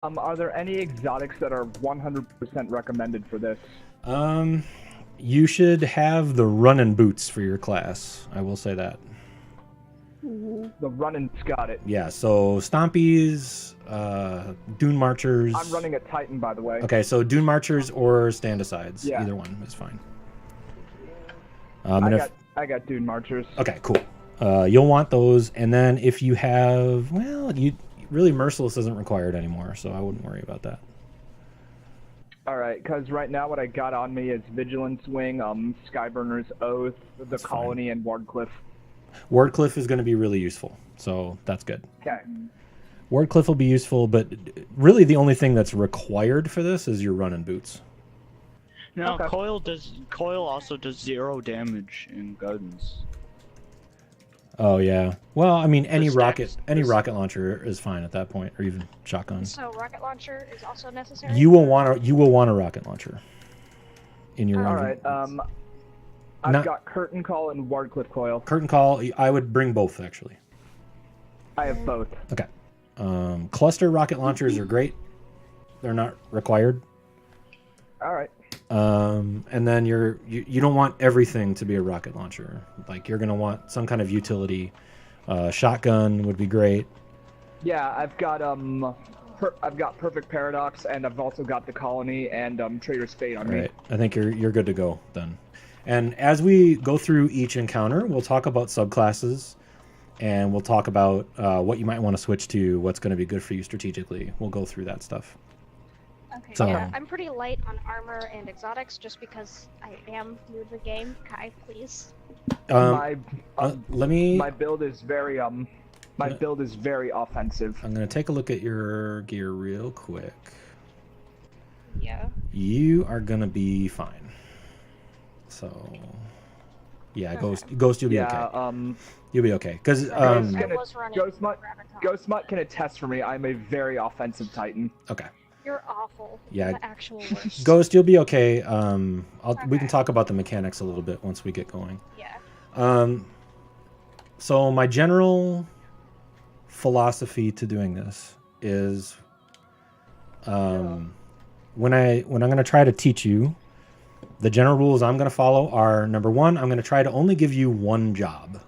Are there any exotics that are 100% recommended for this? You should have the running boots for your class. I will say that. The running got it. Yeah, so Stompies, Dune Marchers. I'm running a Titan, by the way. Okay, so Dune Marchers or Stand-Asides. Yeah. Either one is fine. I got Dune Marchers. Okay, cool. You'll want those, and then if you have, well, you really Merciless isn't required anymore, so I wouldn't worry about that. Alright, because right now what I got on me is Vigilance Wing, Skyburner's Oath, the Colony, and Wardcliff. Wardcliff is going to be really useful, so that's good. Okay. Wardcliff will be useful, but really the only thing that's required for this is your running boots. No, okay. Coil also does 0 damage in guns. Oh yeah. Well, I mean, any rocket launcher is fine at that point, or even shotgun. So rocket launcher is also necessary. You will want a rocket launcher in your. All right. I've got Curtain Call and Wardcliff Coil. Curtain Call, I would bring both actually. I have both. Okay. Cluster rocket launchers are great. They're not required. All right. And then you don't want everything to be a rocket launcher. Like you're gonna want some kind of utility. Shotgun would be great. Yeah, I've got Perfect Paradox, and I've also got the Colony and Traitor's Fate on me. Right. I think you're good to go then. And as we go through each encounter, we'll talk about subclasses, and we'll talk about what you might want to switch to, what's going to be good for you strategically. We'll go through that stuff. Okay, so, yeah, I'm pretty light on armor and exotics just because I am new to the game. Kai, please. My build is very build is very offensive. I'm going to take a look at your gear real quick. Yeah. You are going to be fine. So, yeah, Ghost, you'll be okay. You'll be okay because Ghost Mutt can attest for me. I'm a very offensive Titan. Okay. You're awful. Yeah. The actual worst. Ghost, you'll be okay. We can talk about the mechanics a little bit once we get going. Yeah. So my general philosophy to doing this is, when I'm going to try to teach you, the general rules I'm going to follow are, number one, I'm going to try to only give you one job.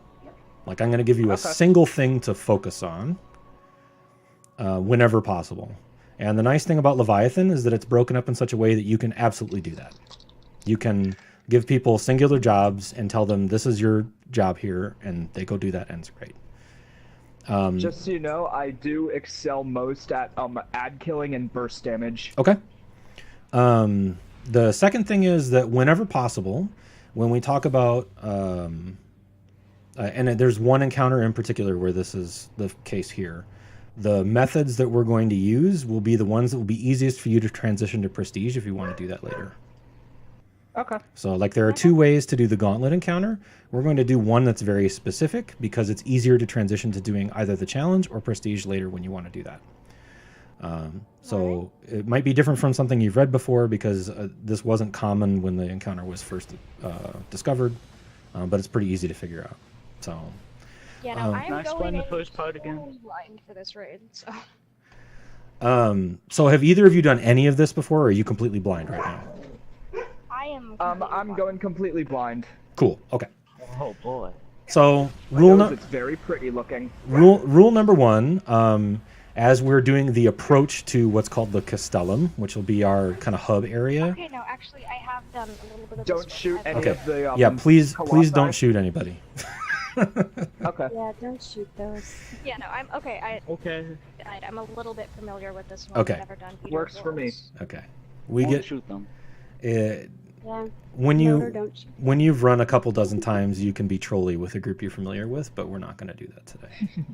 Like I'm going to give you a single thing to focus on whenever possible. And the nice thing about Leviathan is that it's broken up in such a way that you can absolutely do that. You can give people singular jobs and tell them this is your job here, and they go do that, and it's great. Just so you know, I do excel most at ad killing and burst damage. Okay. The second thing is that whenever possible, when we talk about, and there's one encounter in particular where this is the case here, the methods that we're going to use will be the ones that will be easiest for you to transition to Prestige if you want to do that later. Okay. So, like, there are two ways to do the Gauntlet encounter. We're going to do one that's very specific because it's easier to transition to doing either the challenge or Prestige later when you want to do that. So it might be different from something you've read before because this wasn't common when the encounter was first discovered, but it's pretty easy to figure out. So. Yeah, no, I'm going the first part again. Blind for this raid, so. So have either of you done any of this before, or are you completely blind right now? I am. I'm going completely blind. Cool. Okay. Oh boy. So it's very pretty looking. Rule number one. As we're doing the approach to what's called the Castellum, which will be our kind of hub area. Okay, no, actually, I have done a little bit of. Don't shoot any of the. Yeah, please don't shoot anybody. Okay. Yeah, don't shoot those. Yeah, no, I'm okay. I'm a little bit familiar with this one. Okay. I've never done Works for me. Okay. Don't shoot them. Yeah. When you've run a couple dozen times, you can be trolly with a group you're familiar with, but we're not going to do that today.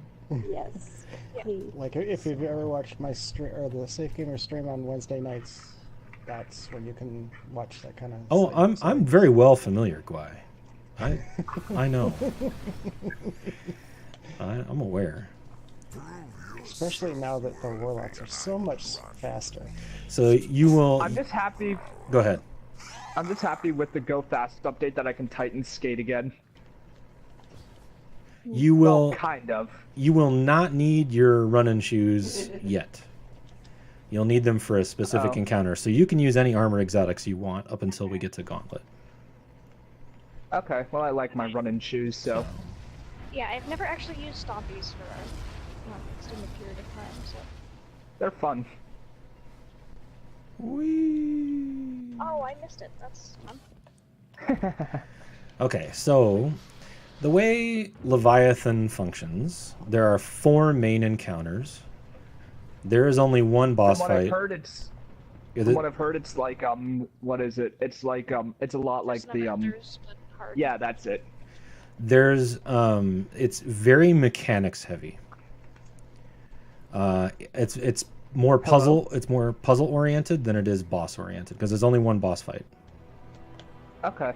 Yes. Please. Like if you've ever watched my stream or the Safe Gamer stream on Wednesday nights, that's when you can watch that kind of. Oh, I'm very well familiar, Guai. I know. I'm aware. Especially now that the warlocks are so much faster. So you will. I'm just happy. Go ahead. I'm just happy with the Go Fast update that I can Titan skate again. You will kind of. You will not need your running shoes yet. You'll need them for a specific encounter. So you can use any armor exotics you want up until we get to Gauntlet. Okay, well I like my running shoes, so... Yeah, I've never actually used Stompies for an extended period of time, so... They're fun. Whee! Oh, I missed it. That's fun. Okay, so the way Leviathan functions, there are 4 main encounters. There is only one boss From what fight. From what I've heard, it's like what is it? It's like it's a lot like the Yeah, that's it. There's it's very mechanics heavy. It's more puzzle. Hello? It's more puzzle oriented than it is boss oriented because there's only one boss fight. Okay.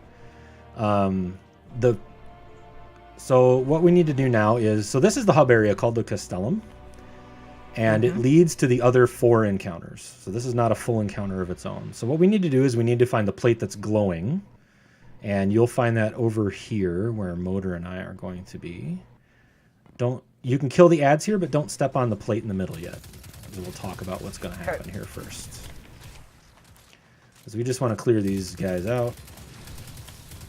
So what we need to do now is, so this is the hub area called the Castellum, and it leads to the other 4 encounters. So this is not a full encounter of its own. So what we need to do is we need to find the plate that's glowing, and you'll find that over here where Motor and I are going to be. You can kill the ads here, but don't step on the plate in the middle yet. We'll talk about what's going to happen here first. Because we just want to clear these guys out.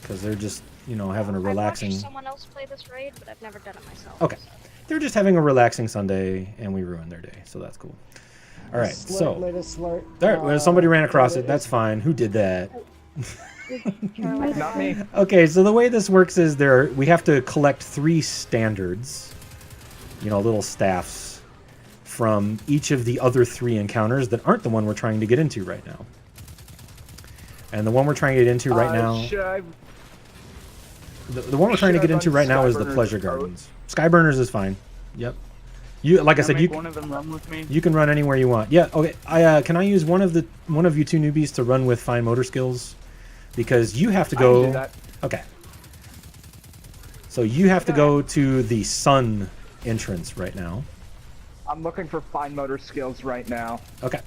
Because they're just, having a relaxing... I've watched someone else play this raid, but I've never done it myself. Okay. So. They're just having a relaxing Sunday, and we ruined their day, so that's cool. All right, so... somebody ran across it. That's fine. Who did that? Not me. Okay, so the way this works is we have to collect 3 standards, little staffs, from each of the other 3 encounters that aren't the one we're trying to get into right now. And the one we're trying to get into right now... The one we're trying to get into right now is the Pleasure Gardens. Skyburners is fine. Yep. Like I said, one of them run with me? You can run anywhere you want. Yeah. Okay. Can I use one of you 2 newbies to run with fine motor skills? Because you have to go. I can do that. Okay. So you have to go to the sun entrance right now. I'm looking for fine motor skills right now. Okay.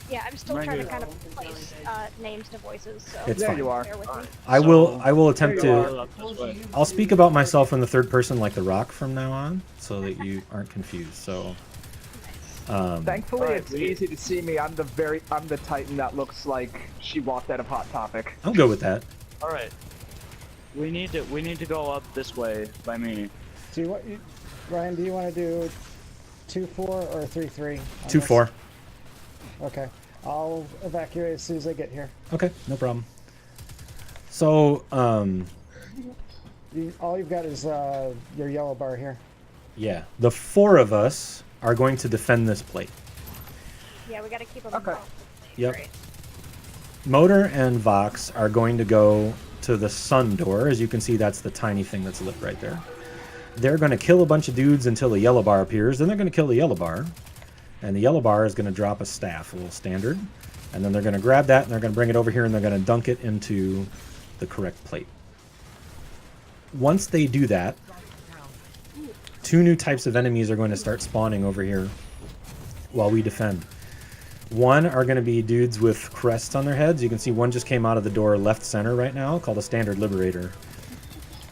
Yeah, I'm still trying to kind of place names to voices, so it's there fine. You are. bear with me. I will attempt to. I'll speak about myself in the 3rd person like The Rock from now on, so that you aren't confused. So. Thankfully, it's easy to see me. I'm the Titan that looks like she walked out of Hot Topic. I'm good with that. All right. We need to go up this way by me. Ryan, do you want to do 2-4 or 3-3? 2-4. Okay. I'll evacuate as soon as I get here. Okay, no problem. So, all you've got is your yellow bar here. Yeah, the 4 of us are going to defend this plate. Yeah, we gotta keep them Okay. Yep. Great. Motor and Vox are going to go to the sun door. As you can see, that's the tiny thing that's lit right there. They're going to kill a bunch of dudes until the yellow bar appears. Then they're going to kill the yellow bar. And the yellow bar is going to drop a staff, a little standard. And then they're going to grab that, and they're going to bring it over here, and they're going to dunk it into the correct plate. Once they do that, 2 new types of enemies are going to start spawning over here while we defend. One are going to be dudes with crests on their heads. You can see one just came out of the door left center right now, called a Standard Liberator.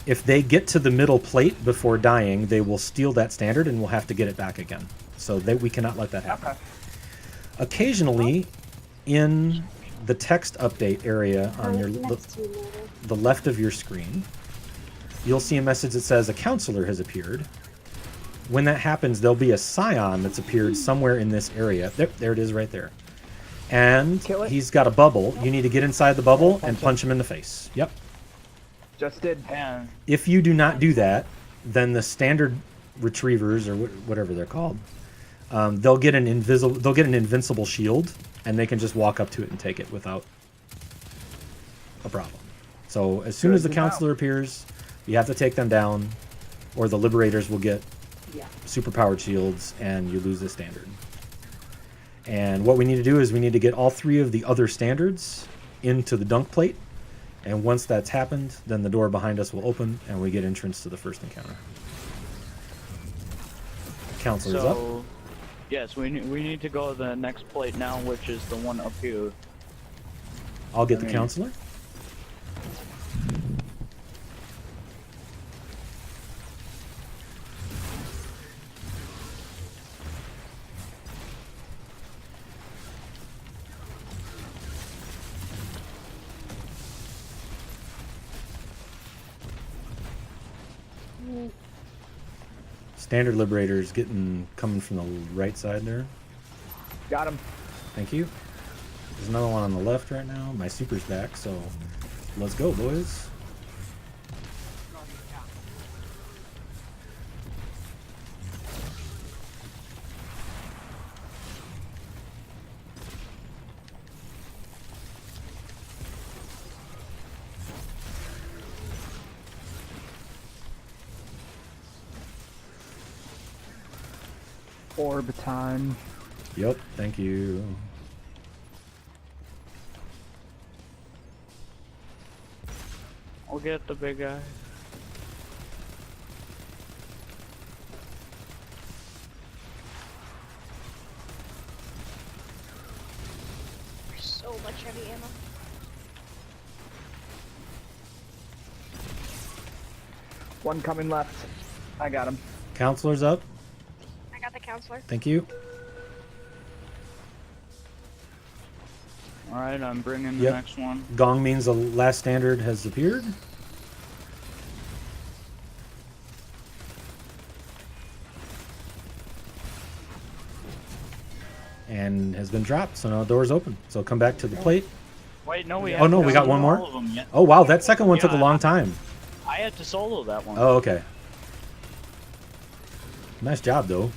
If they get to the middle plate before dying, they will steal that standard and we'll have to get it back again. So we cannot let that happen. Okay. Occasionally, in the text update area on the left of your screen, you'll see a message that says a counselor has appeared. When that happens, there'll be a scion that's appeared somewhere in this area. There it is right there. And he's got a bubble. You need to get inside the bubble and punch him in the face. Yep. Just did. And If you do not do that, then the standard retrievers, or whatever they're called, they'll get an invincible shield, and they can just walk up to it and take it without a problem. So as soon as the counselor appears, you have to take them down, or the liberators will get superpowered shields, and you lose the standard. And what we need to do is we need to get all 3 of the other standards into the dunk plate. And once that's happened, then the door behind us will open, and we get entrance to the first encounter. Counselor's up. Yes, we need to go to the next plate now, which is the one up here. I'll get the counselor. Standard Liberator's coming from the right side there. Got him. Thank you. There's another one on the left right now. My super's back, so let's go, boys. Orb time. Yep, thank you. I'll get the big guy. There's so much heavy ammo. One coming left. I got him. Counselor's up. I got the counselor. Thank you. Alright, I'm bringing the next one. Gong means the last standard has appeared. And has been dropped, so now the door's open. So come back to the plate. Wait, no, we Oh no, we got one more? all of them yet. Oh wow, that second one took a long time. I had to solo that one. Oh, okay. Nice job, though.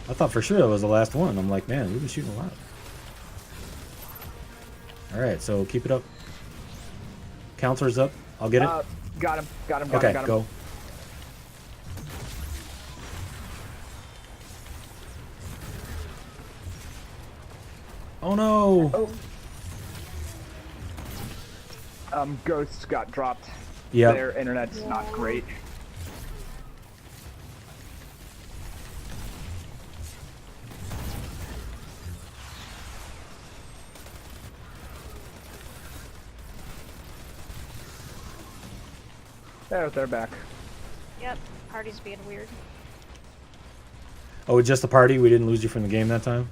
I thought for sure that was the last one. I'm like, man, we've been shooting a lot. Alright, so keep it up. Counselor's up. I'll get it. Got him. Got him. Okay, got him. go. Oh no! Oh. Ghosts got dropped. Yeah. Their internet's not great. They're back. Yep, party's being weird. Oh, just the party? We didn't lose you from the game that time?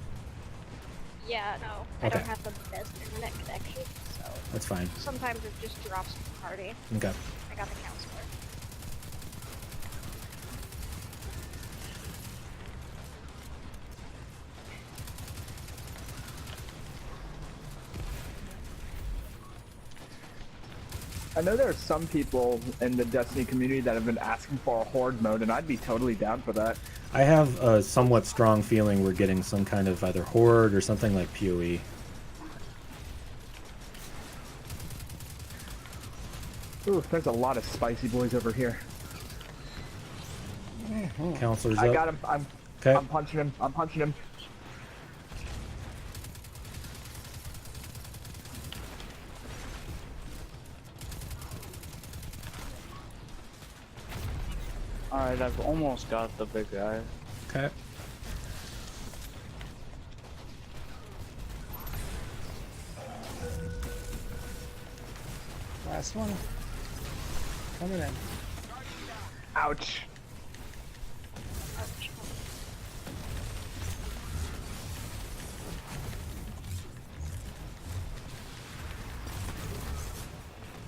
Yeah, no. I Okay. don't have the best internet connection, so That's fine. sometimes it just drops the party. Okay. I got the counselor. I know there are some people in the Destiny community that have been asking for a horde mode, and I'd be totally down for that. I have a somewhat strong feeling we're getting some kind of either horde or something like PoE. Ooh, there's a lot of spicy boys over here. Counselor's I up. got him. Okay. I'm punching him. I'm punching him. Alright, I've almost got the big guy. Okay. Last one. Coming in. Ouch.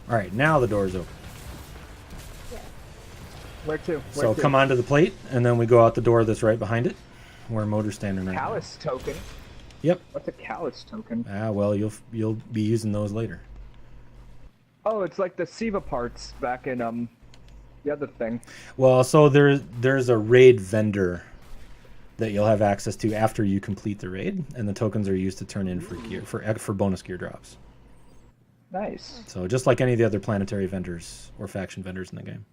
Alright, now the door's open. Where to? So come onto the plate, and then we go out the door that's right behind it, where motor's standing right now. Callus token. Yep. What's a callus token? Ah, well, you'll be using those later. Oh, it's like the SIVA parts back in the other thing. Well, so there's a raid vendor that you'll have access to after you complete the raid, and the tokens are used to turn in for gear for bonus gear drops. Nice. So just like any of the other planetary vendors or faction vendors in the game.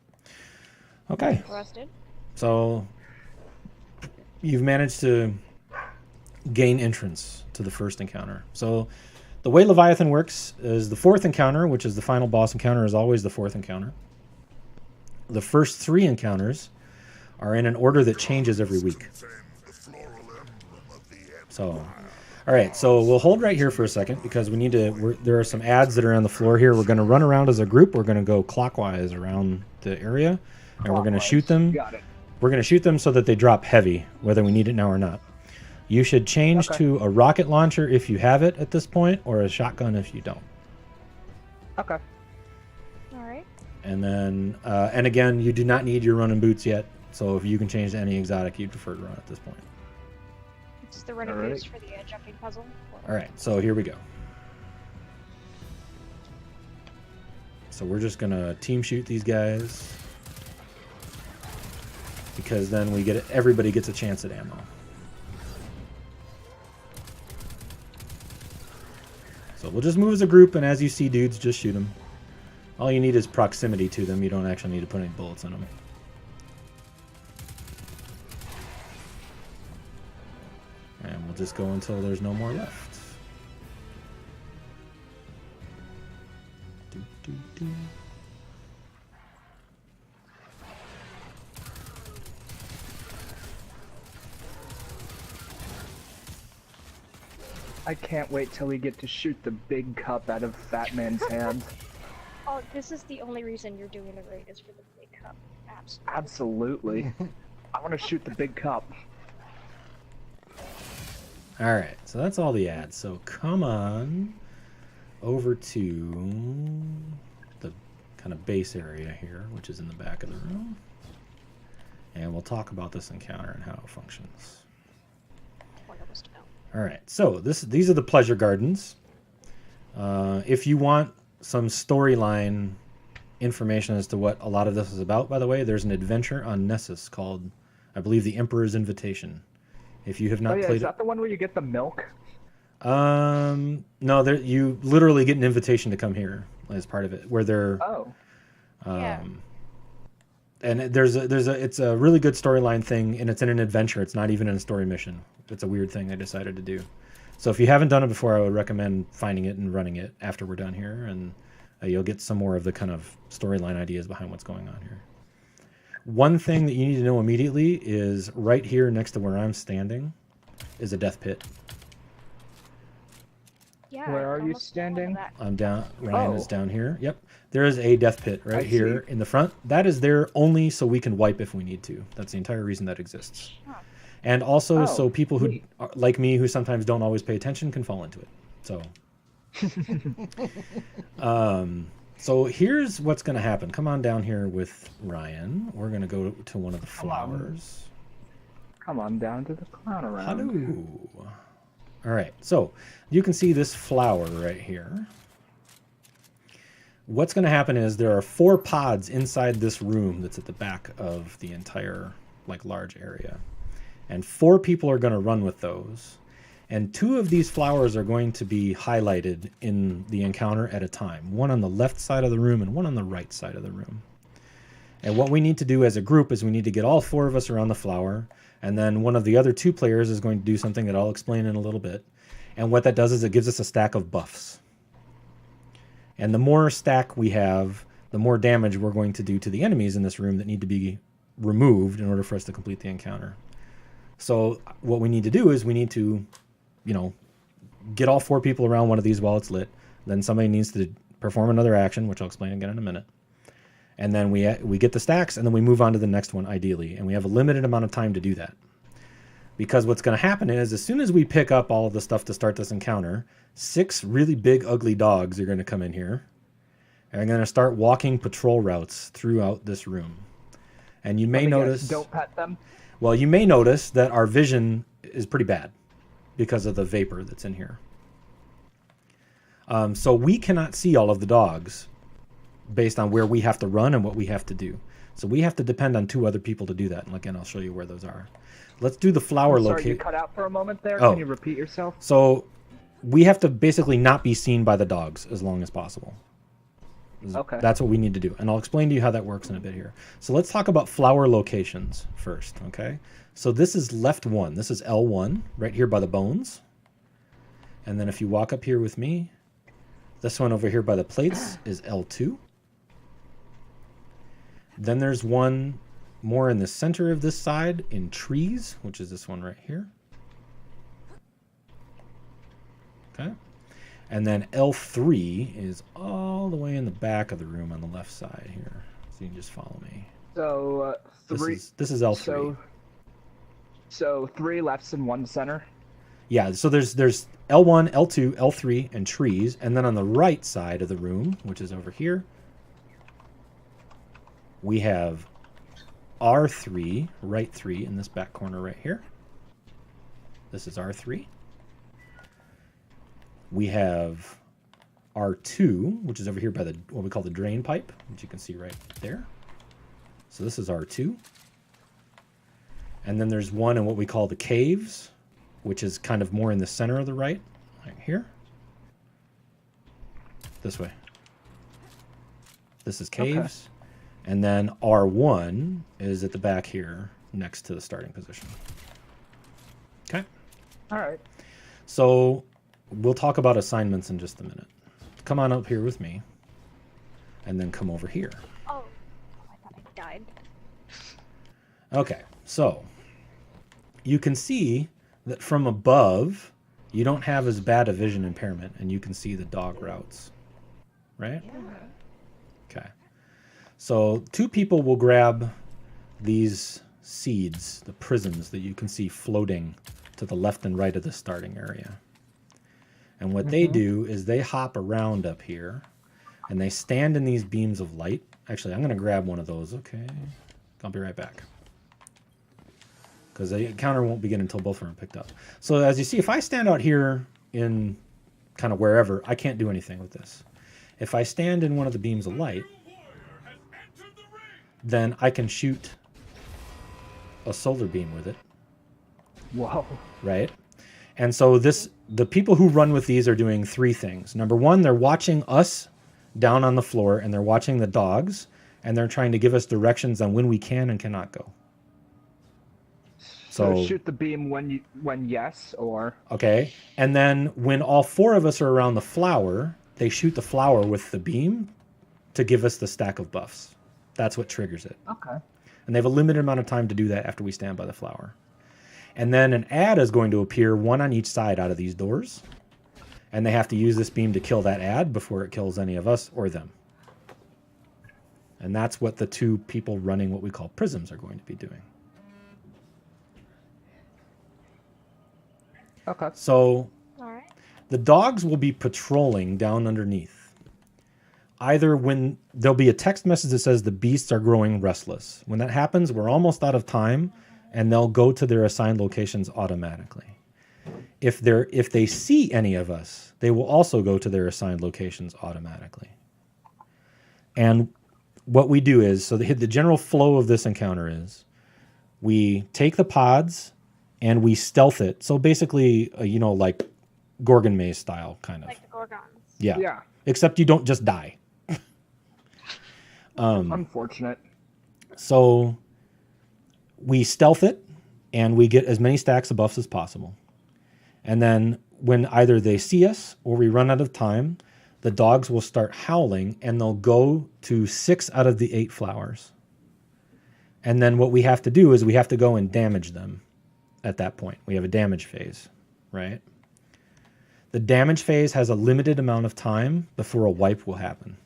Okay. Arrested. So you've managed to gain entrance to the first encounter. So the way Leviathan works is the fourth encounter, which is the final boss encounter, is always the fourth encounter. The first three encounters are in an order that changes every week. So, all right, so we'll hold right here for a second because we need to, there are some ads that are on the floor here. We're going to run around as a group. We're going to go clockwise around the area, and we're going to shoot them. Got it. We're going to shoot them so that they drop heavy, whether we need it now or not. You should change to a rocket launcher if you have it at this point, or a shotgun if you don't. Okay. Alright. And then, and again, you do not need your running boots yet So if you can change to any exotic you'd prefer to run at this point. It's the renegades for the jumping puzzle. All right, so here we go. So we're just gonna team shoot these guys because then we get everybody gets a chance at ammo. So we'll just move as a group, and as you see dudes, just shoot them. All you need is proximity to them. You don't actually need to put any bullets in them. And we'll just go until there's no more left. I can't wait till we get to shoot the big cup out of Fat Man's hands. Oh, this is the only reason you're doing the raid is for the big cup. Absolutely. Absolutely. I want to shoot the big cup. All right, so that's all the ads. So come on over to the kind of base area here, which is in the back of the room. And we'll talk about this encounter and how it functions. All right, so these are the pleasure gardens. If you want some storyline information as to what a lot of this is about, by the way, there's an adventure on Nessus called, I believe, The Emperor's Invitation. If you have not played is that the one where you get the milk? No, you literally get an invitation to come here as part of it, where they're. Oh. Yeah. And it's a really good storyline thing, and it's in an adventure. It's not even in a story mission. It's a weird thing I decided to do. So if you haven't done it before, I would recommend finding it and running it after we're done here, and you'll get some more of the kind of storyline ideas behind what's going on here. One thing that you need to know immediately is right here next to where I'm standing is a death pit. Yeah. Where are you standing? I'm down. Ryan is down here. Yep. There is a death pit right here in the front. That is there only so we can wipe if we need to. That's the entire reason that exists. Huh. And also so people who like me who sometimes don't always pay attention can fall into it. So so here's what's going to happen. Come on down here with Ryan. We're going to go to one of the flowers. Come on down to the clown around. Hello. All right. So you can see this flower right here. What's going to happen is there are 4 pods inside this room that's at the back of the entire large area. And 4 people are going to run with those. And 2 of these flowers are going to be highlighted in the encounter at a time. One on the left side of the room and one on the right side of the room. And what we need to do as a group is we need to get all 4 of us around the flower. And then one of the other 2 players is going to do something that I'll explain in a little bit. And what that does is it gives us a stack of buffs. And the more stack we have, the more damage we're going to do to the enemies in this room that need to be removed in order for us to complete the encounter. So what we need to do is we need to, get all 4 people around one of these while it's lit. Then somebody needs to perform another action, which I'll explain again in a minute. And then we get the stacks, and then we move on to the next one, ideally. And we have a limited amount of time to do that. Because what's going to happen is, as soon as we pick up all of the stuff to start this encounter, 6 really big, ugly dogs are going to come in here. And they're going to start walking patrol routes throughout this room. And you may notice... Don't pet them? Well, you may notice that our vision is pretty bad because of the vapor that's in here. So we cannot see all of the dogs based on where we have to run and what we have to do. So we have to depend on 2 other people to do that. And again, I'll show you where those are. Let's do the flower location. Sorry, you cut out for a moment there. Oh. Can you repeat yourself? So we have to basically not be seen by the dogs as long as possible. Okay. That's what we need to do. And I'll explain to you how that works in a bit here. So let's talk about flower locations first, okay? So this is left 1. This is L1, right here by the bones. And then if you walk up here with me, this one over here by the plates is L2. Then there's one more in the center of this side in trees, which is this one right here. Okay. And then L3 is all the way in the back of the room on the left side here. So you can just follow me. So, 3... This is L3. So 3 lefts and 1 center? Yeah, so there's L1, L2, L3, and trees. And then on the right side of the room, which is over here, we have R3, right 3 in this back corner right here. This is R3. We have R2, which is over here by the what we call the drain pipe, which you can see right there. So this is R2. And then there's one in what we call the caves, which is kind of more in the center of the right here. This way. This is caves. Okay. And then R1 is at the back here next to the starting position. Okay? All right. So we'll talk about assignments in just a minute. Come on up here with me. And then come over here. Oh, I thought I died. Okay, so you can see that from above, you don't have as bad a vision impairment, and you can see the dog routes, right? Yeah. Okay. So 2 people will grab these seeds, the prisms that you can see floating to the left and right of the starting area. And what they do is they hop around up here, and they stand in these beams of light. Actually, I'm going to grab one of those, okay? I'll be right back. Because the encounter won't begin until both of them are picked up. So as you see, if I stand out here in kind of wherever, I can't do anything with this. If I stand in one of the beams of light, then I can shoot a solar beam with it. Whoa. Right? And so the people who run with these are doing 3 things. Number 1, they're watching us down on the floor, and they're watching the dogs, and they're trying to give us directions on when we can and cannot go. So shoot the beam when yes, or... Okay, and then when all 4 of us are around the flower, they shoot the flower with the beam to give us the stack of buffs. That's what triggers it. Okay. And they have a limited amount of time to do that after we stand by the flower. And then an ad is going to appear, 1 on each side out of these doors. And they have to use this beam to kill that ad before it kills any of us or them. And that's what the 2 people running what we call prisms are going to be doing. Okay. So All right. the dogs will be patrolling down underneath. Either when there'll be a text message that says the beasts are growing restless. When that happens, we're almost out of time, and they'll go to their assigned locations automatically. If they see any of us, they will also go to their assigned locations automatically. And what we do is, so the general flow of this encounter is, we take the pods and we stealth it. So basically, like Gorgon Maze style, kind of. Like the Gorgons. Yeah. Yeah. Except you don't just die. Unfortunate. So we stealth it, and we get as many stacks of buffs as possible. And then when either they see us or we run out of time, the dogs will start howling, and they'll go to 6 out of the 8 flowers. And then what we have to do is we have to go and damage them at that point. We have a damage phase, right? The damage phase has a limited amount of time before a wipe will happen.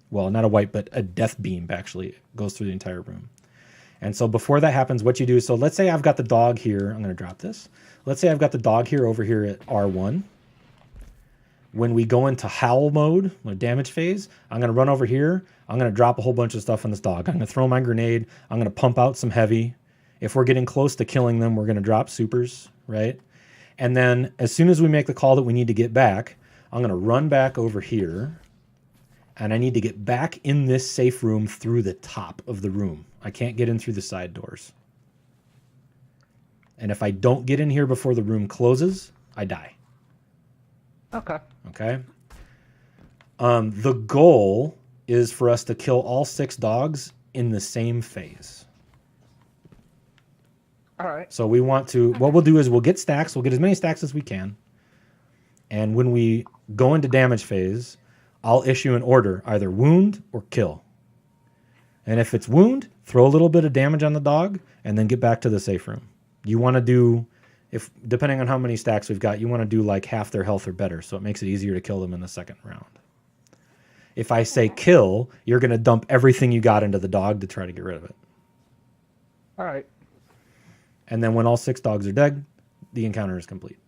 Well, not a wipe, but a death beam actually goes through the entire room. And so before that happens, what you do is, so let's say I've got the dog here. I'm going to drop this. Let's say I've got the dog here over here at R1. When we go into howl mode, or damage phase, I'm going to run over here. I'm going to drop a whole bunch of stuff on this dog. I'm going to throw my grenade. I'm going to pump out some heavy. If we're getting close to killing them, we're going to drop supers, right? And then as soon as we make the call that we need to get back, I'm going to run back over here. And I need to get back in this safe room through the top of the room. I can't get in through the side doors. And if I don't get in here before the room closes, I die. Okay. Okay? The goal is for us to kill all 6 dogs in the same phase. All right. So we want to, what we'll do is we'll get stacks. We'll get as many stacks as we can. And when we go into damage phase, I'll issue an order, either wound or kill. And if it's wound, throw a little bit of damage on the dog and then get back to the safe room. You want to do, if depending on how many stacks we've got, you want to do like half their health or better, so it makes it easier to kill them in the second round. If I say kill, you're going to dump everything you got into the dog to try to get rid of it. All right. And then when all 6 dogs are dead, the encounter is complete.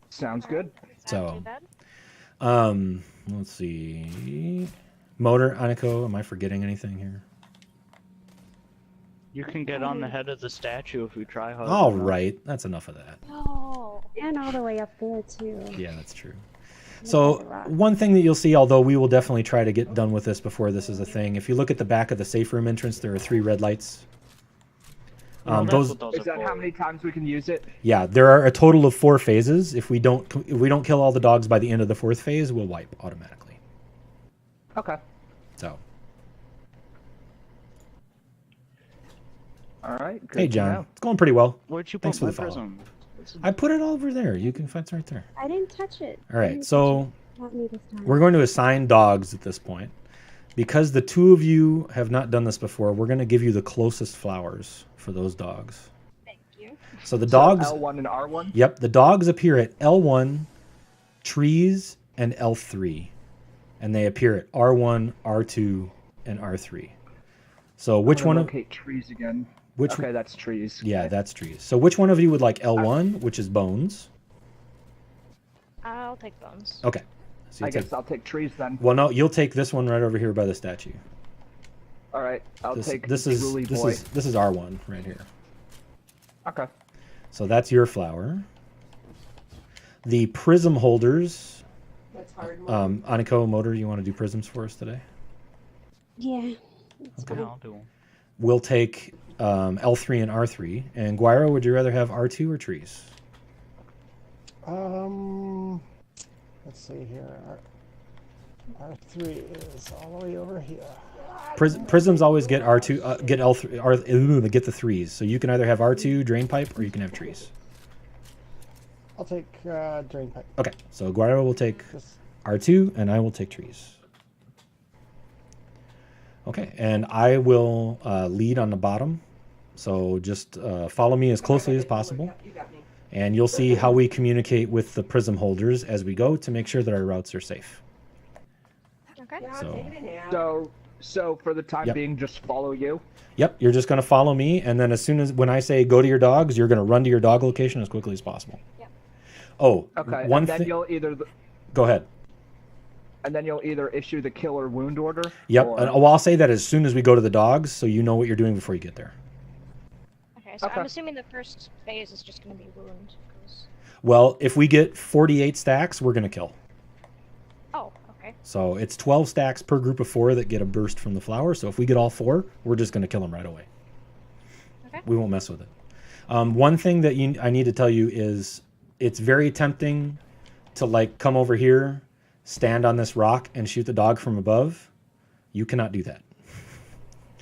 Sounds good. So, let's see. Motor, Aniko, am I forgetting anything here? You can get on the head of the statue if we try hard. All right, that's enough of that. Oh. And all the way up there too. Yeah, that's true. So one thing that you'll see, although we will definitely try to get done with this before this is a thing, if you look at the back of the safe room entrance, there are 3 red lights. Those Is that how many times we can use it? Yeah, there are a total of 4 phases. If we don't kill all the dogs by the end of the 4th phase, we'll wipe automatically. Okay. So. All right. Good Hey, to John. know. It's going pretty well. Where'd you Thanks put for my the follow. prism? I put it all over there. You can find it right there. I didn't touch it. All right, so Not me this time. we're going to assign dogs at this point. Because the 2 of you have not done this before, we're going to give you the closest flowers for those dogs. Thank you. So the dogs... L1 and R1? Yep, the dogs appear at L1, trees, and L3. And they appear at R1, R2, and R3. So which one of... Locate trees again. Which, okay, that's trees. Yeah, Okay. that's trees. So which one of you would like L1, which is bones? I'll take bones. Okay. So I guess I'll take trees then. Well, no, you'll take this one right over here by the statue. All right, I'll take this Julie Boy. is R1 right here. Okay. So that's your flower. The prism holders. That's hard. Aniko, Motor, you want to do prisms for us today? Yeah. Okay, I'll do 'em. We'll take L3 and R3. And Guiro, would you rather have R2 or trees? Let's see here. R3 is all the way over here. Prisms always get R2, get L3, get the 3s. So you can either have R2 drain pipe or you can have trees. I'll take drain pipe. Okay, so Guiro will take R2 and I will take trees. Okay, and I will lead on the bottom. So just follow me as closely as possible. You got me. And you'll see how we communicate with the prism holders as we go to make sure that our routes are safe. Okay. Yeah, So- take it in hand. So for the time Yep. being, just follow you. Yep, you're just going to follow me, and then as soon as when I say go to your dogs, you're going to run to your dog location as quickly as possible. Yep. Oh, Okay. one and then thing. you'll either Go ahead. issue the kill or wound order. Yep. or- And, well, I'll say that as soon as we go to the dogs, so you know what you're doing before you get there. Okay, so Okay. I'm assuming the first phase is just going to be wound. 'cause- Well, if we get 48 stacks, we're going to kill. Oh, okay. So it's 12 stacks per group of 4 that get a burst from the flower. So if we get all 4, we're just going to kill them right away. Okay. We won't mess with it. One thing that I need to tell you is it's very tempting to like come over here, stand on this rock, and shoot the dog from above. You cannot do that.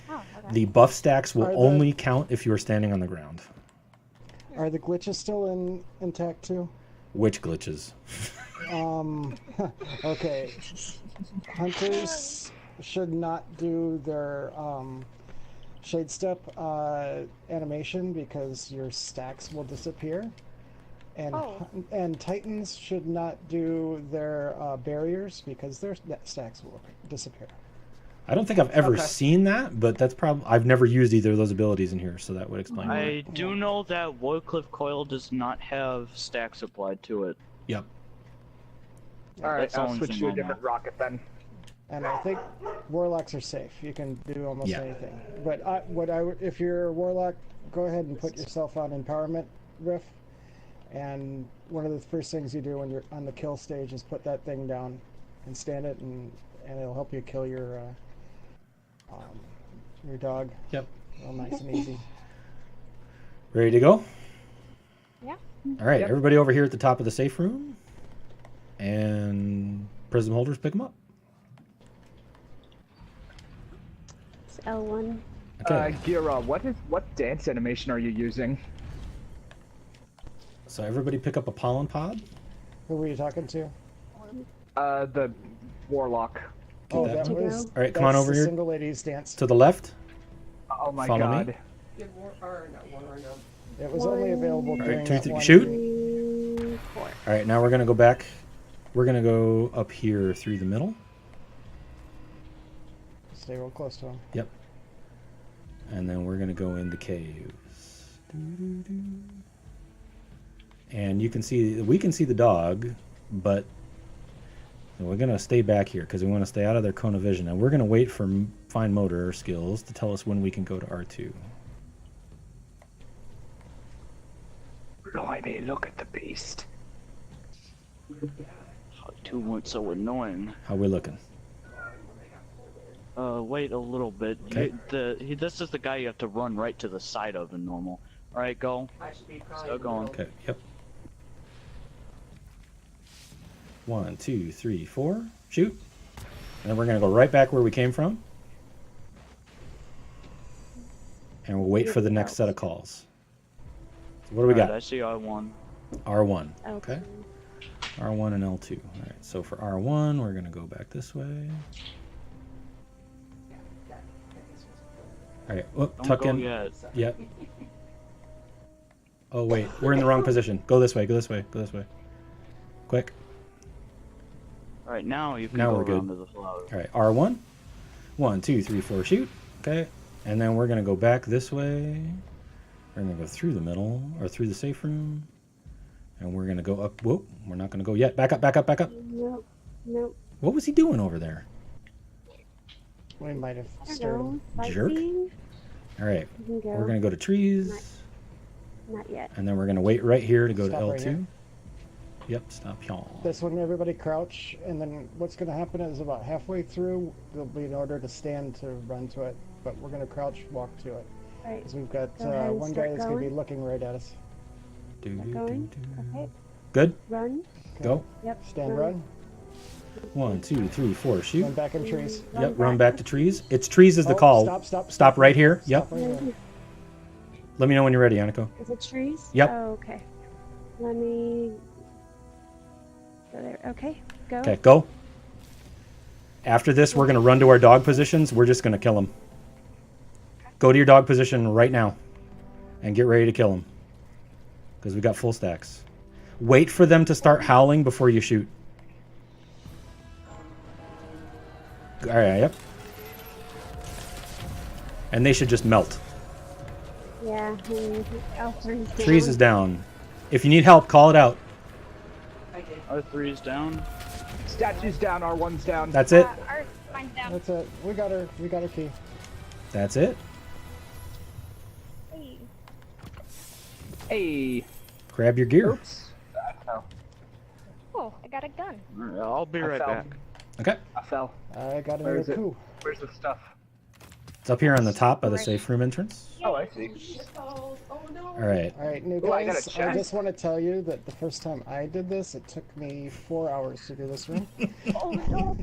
Oh, okay. The buff stacks will Are the- only count if you are standing on the ground. Are the glitches still intact too? Which glitches? Okay. Hunters should not do their shade step animation because your stacks will disappear. And Oh. and Titans should not do their barriers because their stacks will disappear. I don't think I've ever Okay. seen that, but that's probably I've never used either of those abilities in here, so that would explain I it. do know that Woodcliff Coil does not have stacks applied to it. Yep. All right, That's I'll all switch I'm to a saying different rocket then. And I think warlocks are safe. You can do almost Yeah. anything. But if you're a warlock, go ahead and put yourself on empowerment riff. And one of the first things you do when you're on the kill stage is put that thing down and stand it, and it'll help you kill your dog. Yep. Real nice and easy. Ready to go? Yeah. All right, Yep. everybody over here at the top of the safe room. And prism holders, pick them up. It's L1. Okay. Gira, what dance animation are you using? So everybody pick up a pollen pod. Who were you talking to? The warlock. Oh, that that one? was. All right, come on that's over the here. Single ladies dance. To the left. Oh my Follow me. god. Give war, or not war, or no. It was only available All during right, that 2, 3, one. shoot. 3, 4. All right, now we're going to go back. We're going to go up here through the middle. Stay real close to him. Yep. And then we're going to go into caves. Doo-doo-doo. And you can see, we can see the dog, but we're going to stay back here because we want to stay out of their cone of vision. And we're going to wait for fine motor skills to tell us when we can go to R2. Blimey, look at the beast. Two weren't so annoying. How we looking? Wait a little bit. Okay. This is the guy you have to run right to the side of in normal. Alright, go. I should be Still crying. going. Okay, yep. 1, 2, 3, 4. Shoot. And then we're going to go right back where we came from. And we'll wait for the next set of calls. So what do we got? I see R1. R1. L2. Okay. R1 and L2. All right. So for R1, we're going to go back this way. All right. Whoop, Don't tuck go in. yet. Yep. Oh, wait. We're in the wrong position. Go this way. Go this way. Go this way. Quick. Alright, now you can Now go we're good. around to the flower. All right. R1. 1, 2, 3, 4. Shoot. Okay. And then we're going to go back this way. We're going to go through the middle or through the safe room. And we're going to go up. Whoop. We're not going to go yet. Back up, back up, back up. Nope. Nope. What was he doing over there? We might have I don't stirred know. him. Jerk. Sightseeing? All right. You can go. We're going to go to trees. Not yet. And then we're going to wait right here to go Stop to right L2. here. Yep, stop here. This one, everybody crouch, and then what's going to happen is about halfway through, there'll be an order to stand to run to it, but we're going to crouch, walk to it. Right. Because we've got Go ahead and one guy start that's going to be going. looking right at us. Start going. Okay. Good? Run. Go. Yep. Stand, run, 1, 2, 3, 4, shoot. run back in trees. Yep, run back to trees. It's trees is the Oh, call. Stop, stop. Stop right here. Yep. Stop right here. Let me know when you're ready, Aniko. Is it trees? Yep. Oh, okay. Let me go there. Okay. Go. Okay, go. After this, we're going to run to our dog positions. We're just going to kill them. Go to your dog position right now and get ready to kill them. Because we got full stacks. Wait for them to start howling before you shoot. All right, yep. And they should just melt. Yeah. L3's down. Trees is down. If you need help, call it out. I did. R3's down. Statue's down, R1's down. That's it. Mine's down. That's it. We got her. We got her key. That's it. Hey. Hey. Grab your gear. Oops. Oh, Oh, I got a gun. Alright, I'll be I right fell. back. Okay. I fell. I got Where another is it? coup. Where's the stuff? It's up here on the top of the safe room entrance. Oh, I see. Oh no. All right. All right, new Ooh, I got a guys, I chest. just want to tell you that the first time I did this, it took me 4 hours to do this room. Oh no.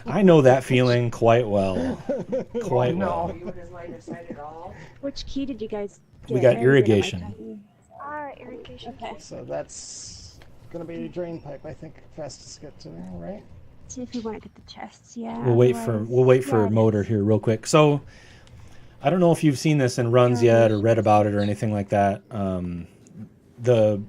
I know that feeling quite well. Quite no. well. You in his line of sight at all? Which key did you guys get? We got I didn't get irrigation. my button. Irrigation. Okay. So that's going to be a drain pipe, I think, fastest to get to there, right? See if we want to get the chests. Yeah. We'll wait for yeah, it motor is. here real quick. So I don't know if you've seen this in runs yet or read about it or anything like that. The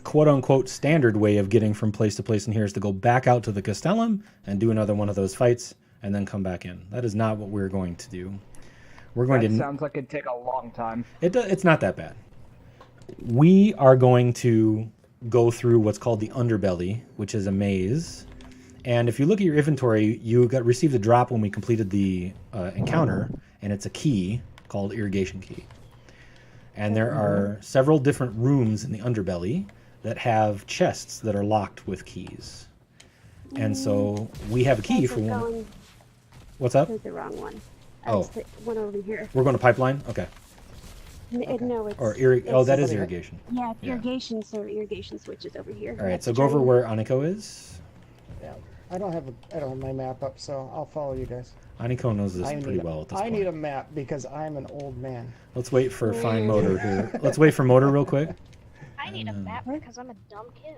quote unquote standard way of getting from place to place in here is to go back out to the Castellum and do another one of those fights and then come back in. That is not what we're going to do. We're going That to. sounds like it'd take a long time. It's not that bad. We are going to go through what's called the underbelly, which is a maze. And if you look at your inventory, you received a drop when we completed the encounter, and it's a key called irrigation key. And there are several different rooms in the underbelly that have chests that are locked with keys. And so we have a key Guys for are one. going What's up? to the wrong one. Oh. It's the one over here. We're going to pipeline? Okay. No, it's. Or it's- that is somebody- irrigation. Yeah, yeah. irrigation. So irrigation switches over here. All right, That's so go over drain. where Aniko is. Yeah. I don't have my map up, so I'll follow you guys. Aniko knows this I pretty need, well at this I point. need a map because I'm an old man. Let's wait for fine motor here. Let's wait for motor real quick. I need a map because I'm a dumb kid.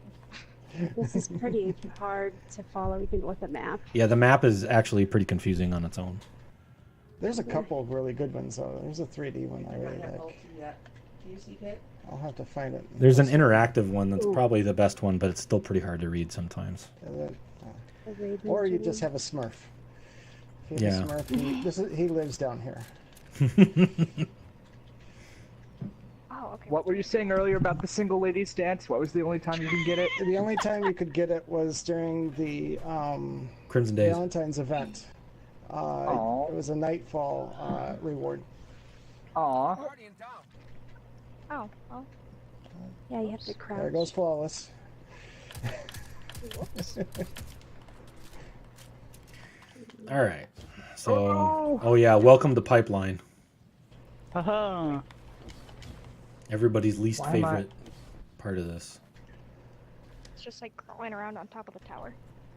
This is pretty hard to follow even with a map. Yeah, the map is actually pretty confusing on its own. There's a couple of really good ones, though. There's a 3D one I really That like. bulky, that- Do you see that? I'll have to find it. There's an interactive one that's probably the best one, but it's still pretty hard to read sometimes. The raid Or you engine. just have a Smurf. If you have Yeah. a Smurf, he lives down here. Oh, okay. What were you saying earlier about the single ladies dance? What was the only time you can get it? The only time you could get it was during the Crimson Days. Valentine's event. Aw. It was a nightfall reward. Aw. Oh, well. Yeah, you have to crouch. There goes flawless. All right. So, oh yeah, welcome to Pipeline. Haha. Everybody's least Why am I- favorite part of this. It's just like crawling around on top of the tower.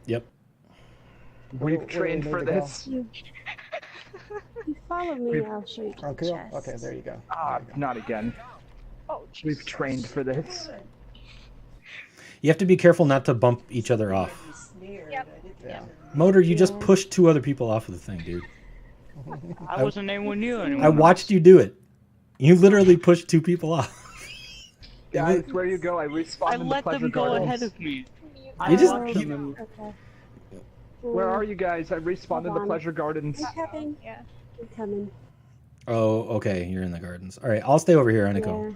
Yep. We've Where trained we for need to go? this. You follow me, We've- I'll show you to Okay, the chest. okay, there you go. Ah, not again. Oh, We've Jesus. trained for this. You have to be careful not to bump each other off. Snared. Yep. I didn't Yeah. Motor, you just Yeah. pushed 2 other people off of the thing, dude. I wasn't anyone new anymore. I watched you do it. You literally pushed 2 people off. Guys, where you go? I respawned I in the let Pleasure them go Gardens. ahead of me. You just- watched them. Okay. Where are you guys? I respawned in Hold the on. Pleasure Gardens. I'm coming. Yeah. I'm coming. Oh, okay. You're in the gardens. All right, I'll stay over here, Aniko.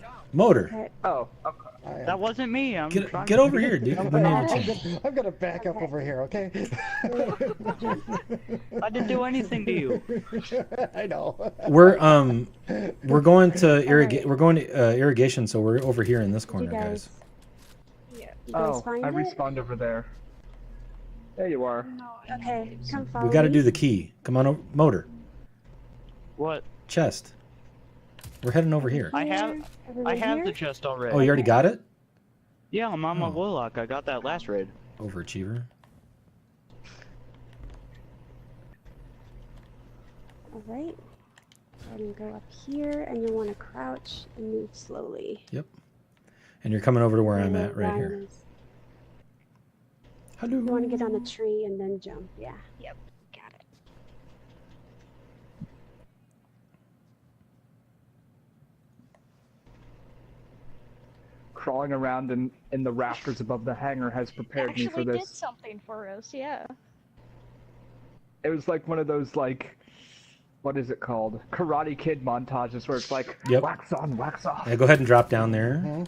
Yeah. Motor, Okay. Oh, okay. That wasn't me. I'm trying get to over here, dude. We need a chance. I'm gonna back up Okay. over here, okay? I didn't do anything to you. I know. We're going to Alright. we're going to irrigation, so we're over here in this You corner, guys. guys, Yeah. you guys Oh, find I it? respawned over there. There you are. No. Okay, come follow We got to me. do the key. Come on, Motor. What? Chest. We're heading over here. I have Here? I Everyone have here? the chest already. Oh, you already got it? Yeah, I'm on my Oh. warlock. I got that last raid. Overachiever. Alright. Go ahead and go up here, and you'll want to crouch and move slowly. Yep. And you're coming over to where I'm Where at right Ryan here. is. Hello. You want to get on the tree and then jump. Yeah. Got it. Crawling around in the rafters above the hangar has prepared me for Actually did this. something for us, yeah. It was like one of those, like, what is it called? Karate Kid montages where it's like, Yep. wax on, wax off. Yeah, go ahead and drop down there. Mhm.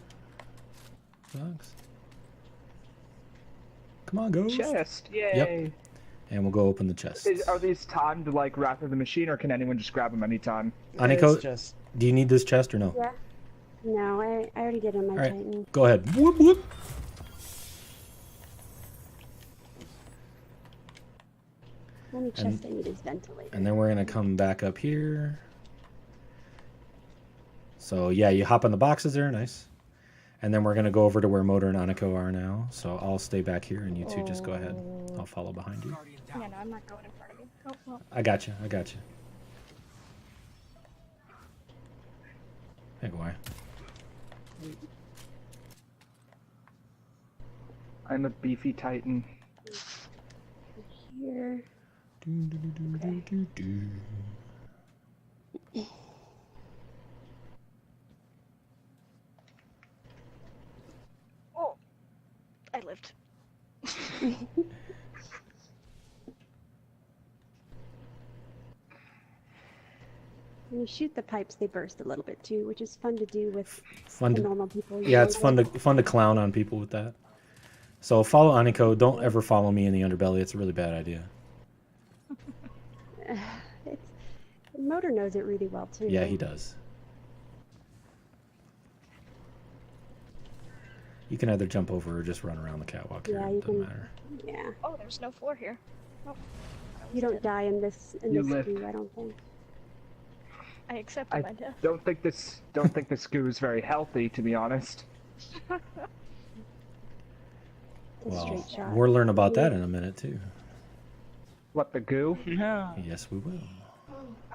Bugs. Come on, Ghost. Chest, yay. And we'll go open the chest. Are these timed like Wrath of the Machine, or can anyone just grab them anytime? Aniko, It's just do you need this chest or no? Yeah. No, I already did on my Alright. Titan. Go ahead. Whoop, whoop. The only chest I need is ventilator. And then we're going to come back up here. So, yeah, you hop on the boxes there. Nice. And then we're going to go over to where Motor and Aniko are now. So I'll stay back here, and you two just go ahead. I'll follow behind you. Yeah, no, I'm not going in front of you. Oh, well. I got you. I got you. Hey, why? I'm a beefy titan. Here. Oh, I lived. When you shoot the pipes, they burst a little bit too, which is fun to do with Fun the to, normal people. yeah, it's fun to clown on people with that. So follow Aniko. Don't ever follow me in the underbelly. It's a really bad idea. It's, Motor knows it really well too. Yeah, he does. You can either jump over or just run around the catwalk here. Yeah, you It doesn't can- matter. Yeah. Oh, there's no floor here. Oh. You don't die in this You live. queue, I don't think. I accepted my death. Don't think this goo is very healthy, to be honest. It's a Well, straight shot. we'll learn about that in a minute too. What, the goo? Yeah. Yes, we will.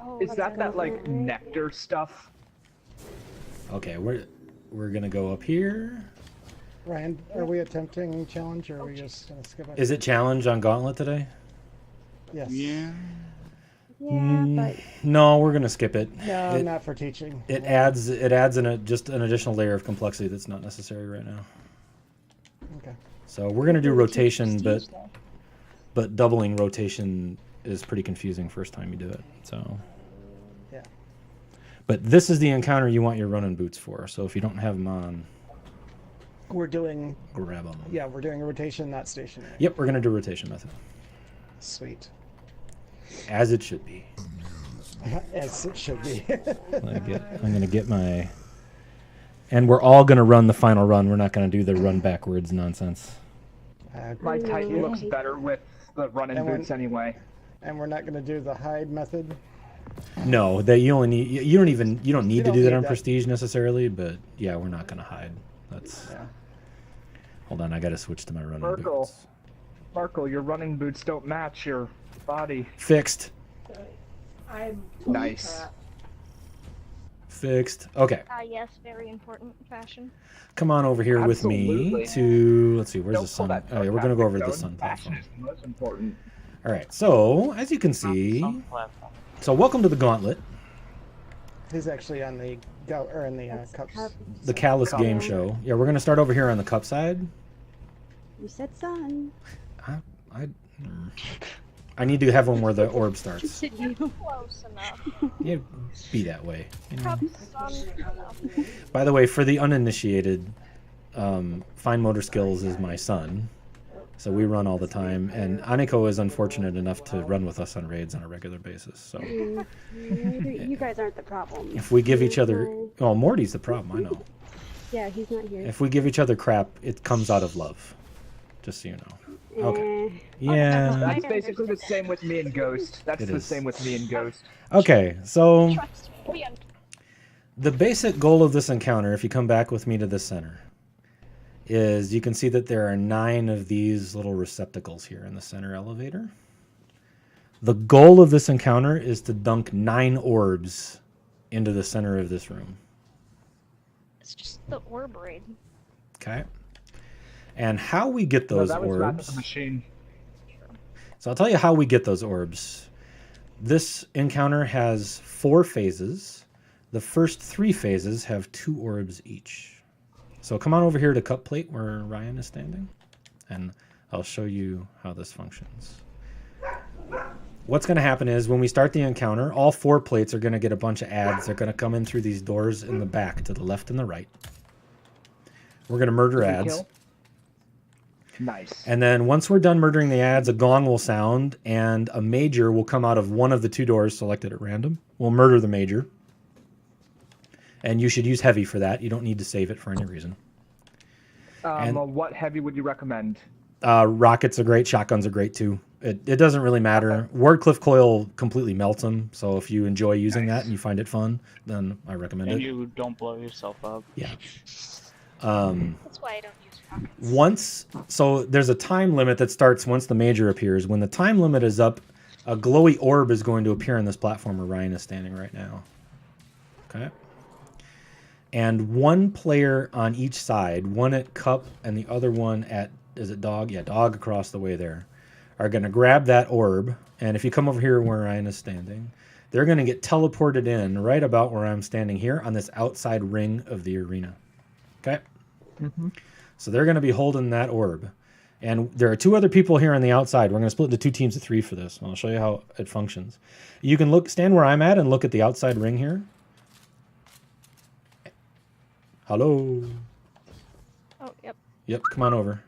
Oh, Is let's that go. like nectar stuff? Okay, we're gonna go up here. Ryan, are we attempting challenge or are we just gonna skip it? Is it challenge on Gauntlet today? Yes. Yeah. Yeah, but No, we're gonna skip it. No, It- not for teaching. It adds just an additional layer of complexity that's not necessary right now. Okay. So we're gonna do rotation, Prestige, though. but doubling rotation is pretty confusing first time you do it. So. Yeah. But this is the encounter you want your running boots for. So if you don't have them on, We're doing, grab them. yeah, we're doing a rotation, not stationary. Yep, we're gonna do rotation method, Sweet. as it should be. As it should be. I'm gonna get my And we're all going to run the final run. We're not going to do the run backwards nonsense. My Titan looks better with the running boots anyway. And we're not going to do the hide method. No, that you only need. You don't need to do that on Prestige necessarily. But yeah, we're not going to hide. That's. Yeah. Hold on, I got to switch to my running boots. Markle, your running boots don't match your body. Fixed. I'm nice. Fixed. Okay. Yes, very important fashion. Come on over here with me to, let's see, where's the sun? Oh, yeah, we're going to go over to the sun platform. Fashion is most important. All right, so as you can see, so welcome to the Gauntlet. He's actually on the cups. The Callus game show. Yeah, we're going to start over here on the cup side. You said sun. I need to have one where the orb starts. Close enough. Yeah, be that way. You know? Sun. By the way, for the uninitiated, fine motor skills is my son. So we run all the time, and Aniko is unfortunate enough to run with us on raids on a regular basis. So you guys aren't the problem. if we give each other, well, Morty's the problem. I know. Yeah, he's not here. If we give each other crap, it comes out of love. Just so you know. Okay. Yeah. That's basically the same with me and Ghost. That's the same with me and Ghost. Okay, so the basic goal of this encounter, if you come back with me to the center, is you can see that there are 9 of these little receptacles here in the center elevator. The goal of this encounter is to dunk 9 orbs into the center of this room. It's just the orb raid. Okay. And how we get those orbs. So I'll tell you how we get those orbs. This encounter has 4 phases. The first 3 phases have 2 orbs each. So come on over here to cup plate where Ryan is standing, and I'll show you how this functions. What's going to happen is when we start the encounter, all 4 plates are going to get a bunch of ads. They're going to come in through these doors in the back to the left and the right. We're going to murder ads. Nice. And then once we're done murdering the ads, a gong will sound, and a major will come out of one of the 2 doors selected at random. We'll murder the major. And you should use heavy for that. You don't need to save it for any reason. What heavy would you recommend? Rockets are great. Shotguns are great too. It doesn't really matter. Okay. Wardcliff Coil completely melts them. So if you enjoy using that and you find it fun, then I recommend it. And you don't blow yourself up. Yeah. That's why I don't use rockets. So there's a time limit that starts once the major appears. When the time limit is up, a glowy orb is going to appear on this platform where Ryan is standing right now. Okay. And 1 player on each side, one at cup and the other one at, is it dog? Yeah, dog across the way there, are going to grab that orb. And if you come over here where Ryan is standing, they're going to get teleported in right about where I'm standing here on this outside ring of the arena. Okay? Mm-hmm. So they're going to be holding that orb. And there are 2 other people here on the outside. We're going to split into 2 teams of 3 for this. I'll show you how it functions. You can stand where I'm at and look at the outside ring here. Hello. Oh, yep. Yep, come on over.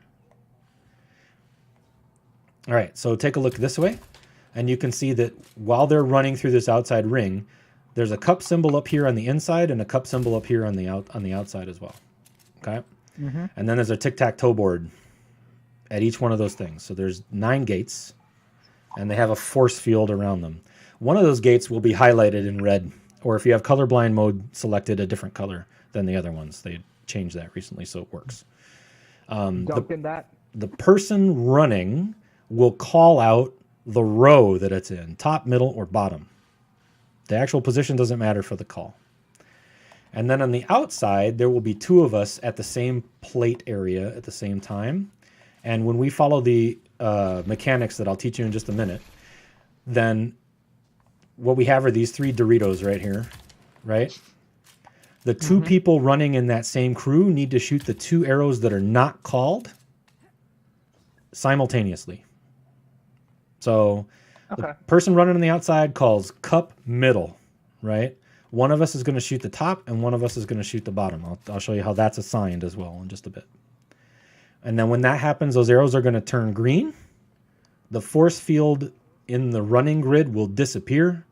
All right, so take a look this way, and you can see that while they're running through this outside ring, there's a cup symbol up here on the inside and a cup symbol up here on the outside as well. Okay? Mm-hmm. And then there's a tic-tac-toe board at each one of those things. So there's 9 gates, and they have a force field around them. One of those gates will be highlighted in red, or if you have colorblind mode selected, a different color than the other ones. They changed that recently, so it works. The person running will call out the row that it's in, top, middle, or bottom. The actual position doesn't matter for the call. And then on the outside, there will be 2 of us at the same plate area at the same time. And when we follow the mechanics that I'll teach you in just a minute, then what we have are these 3 Doritos right here, right? The 2 people running in that same crew need to shoot the 2 arrows that are not called simultaneously. So the person running on the outside calls cup middle, right? One of us is going to shoot the top and one of us is going to shoot the bottom. I'll show you how that's assigned as well in just a bit. And then when that happens, those arrows are going to turn green. The force field in the running grid will disappear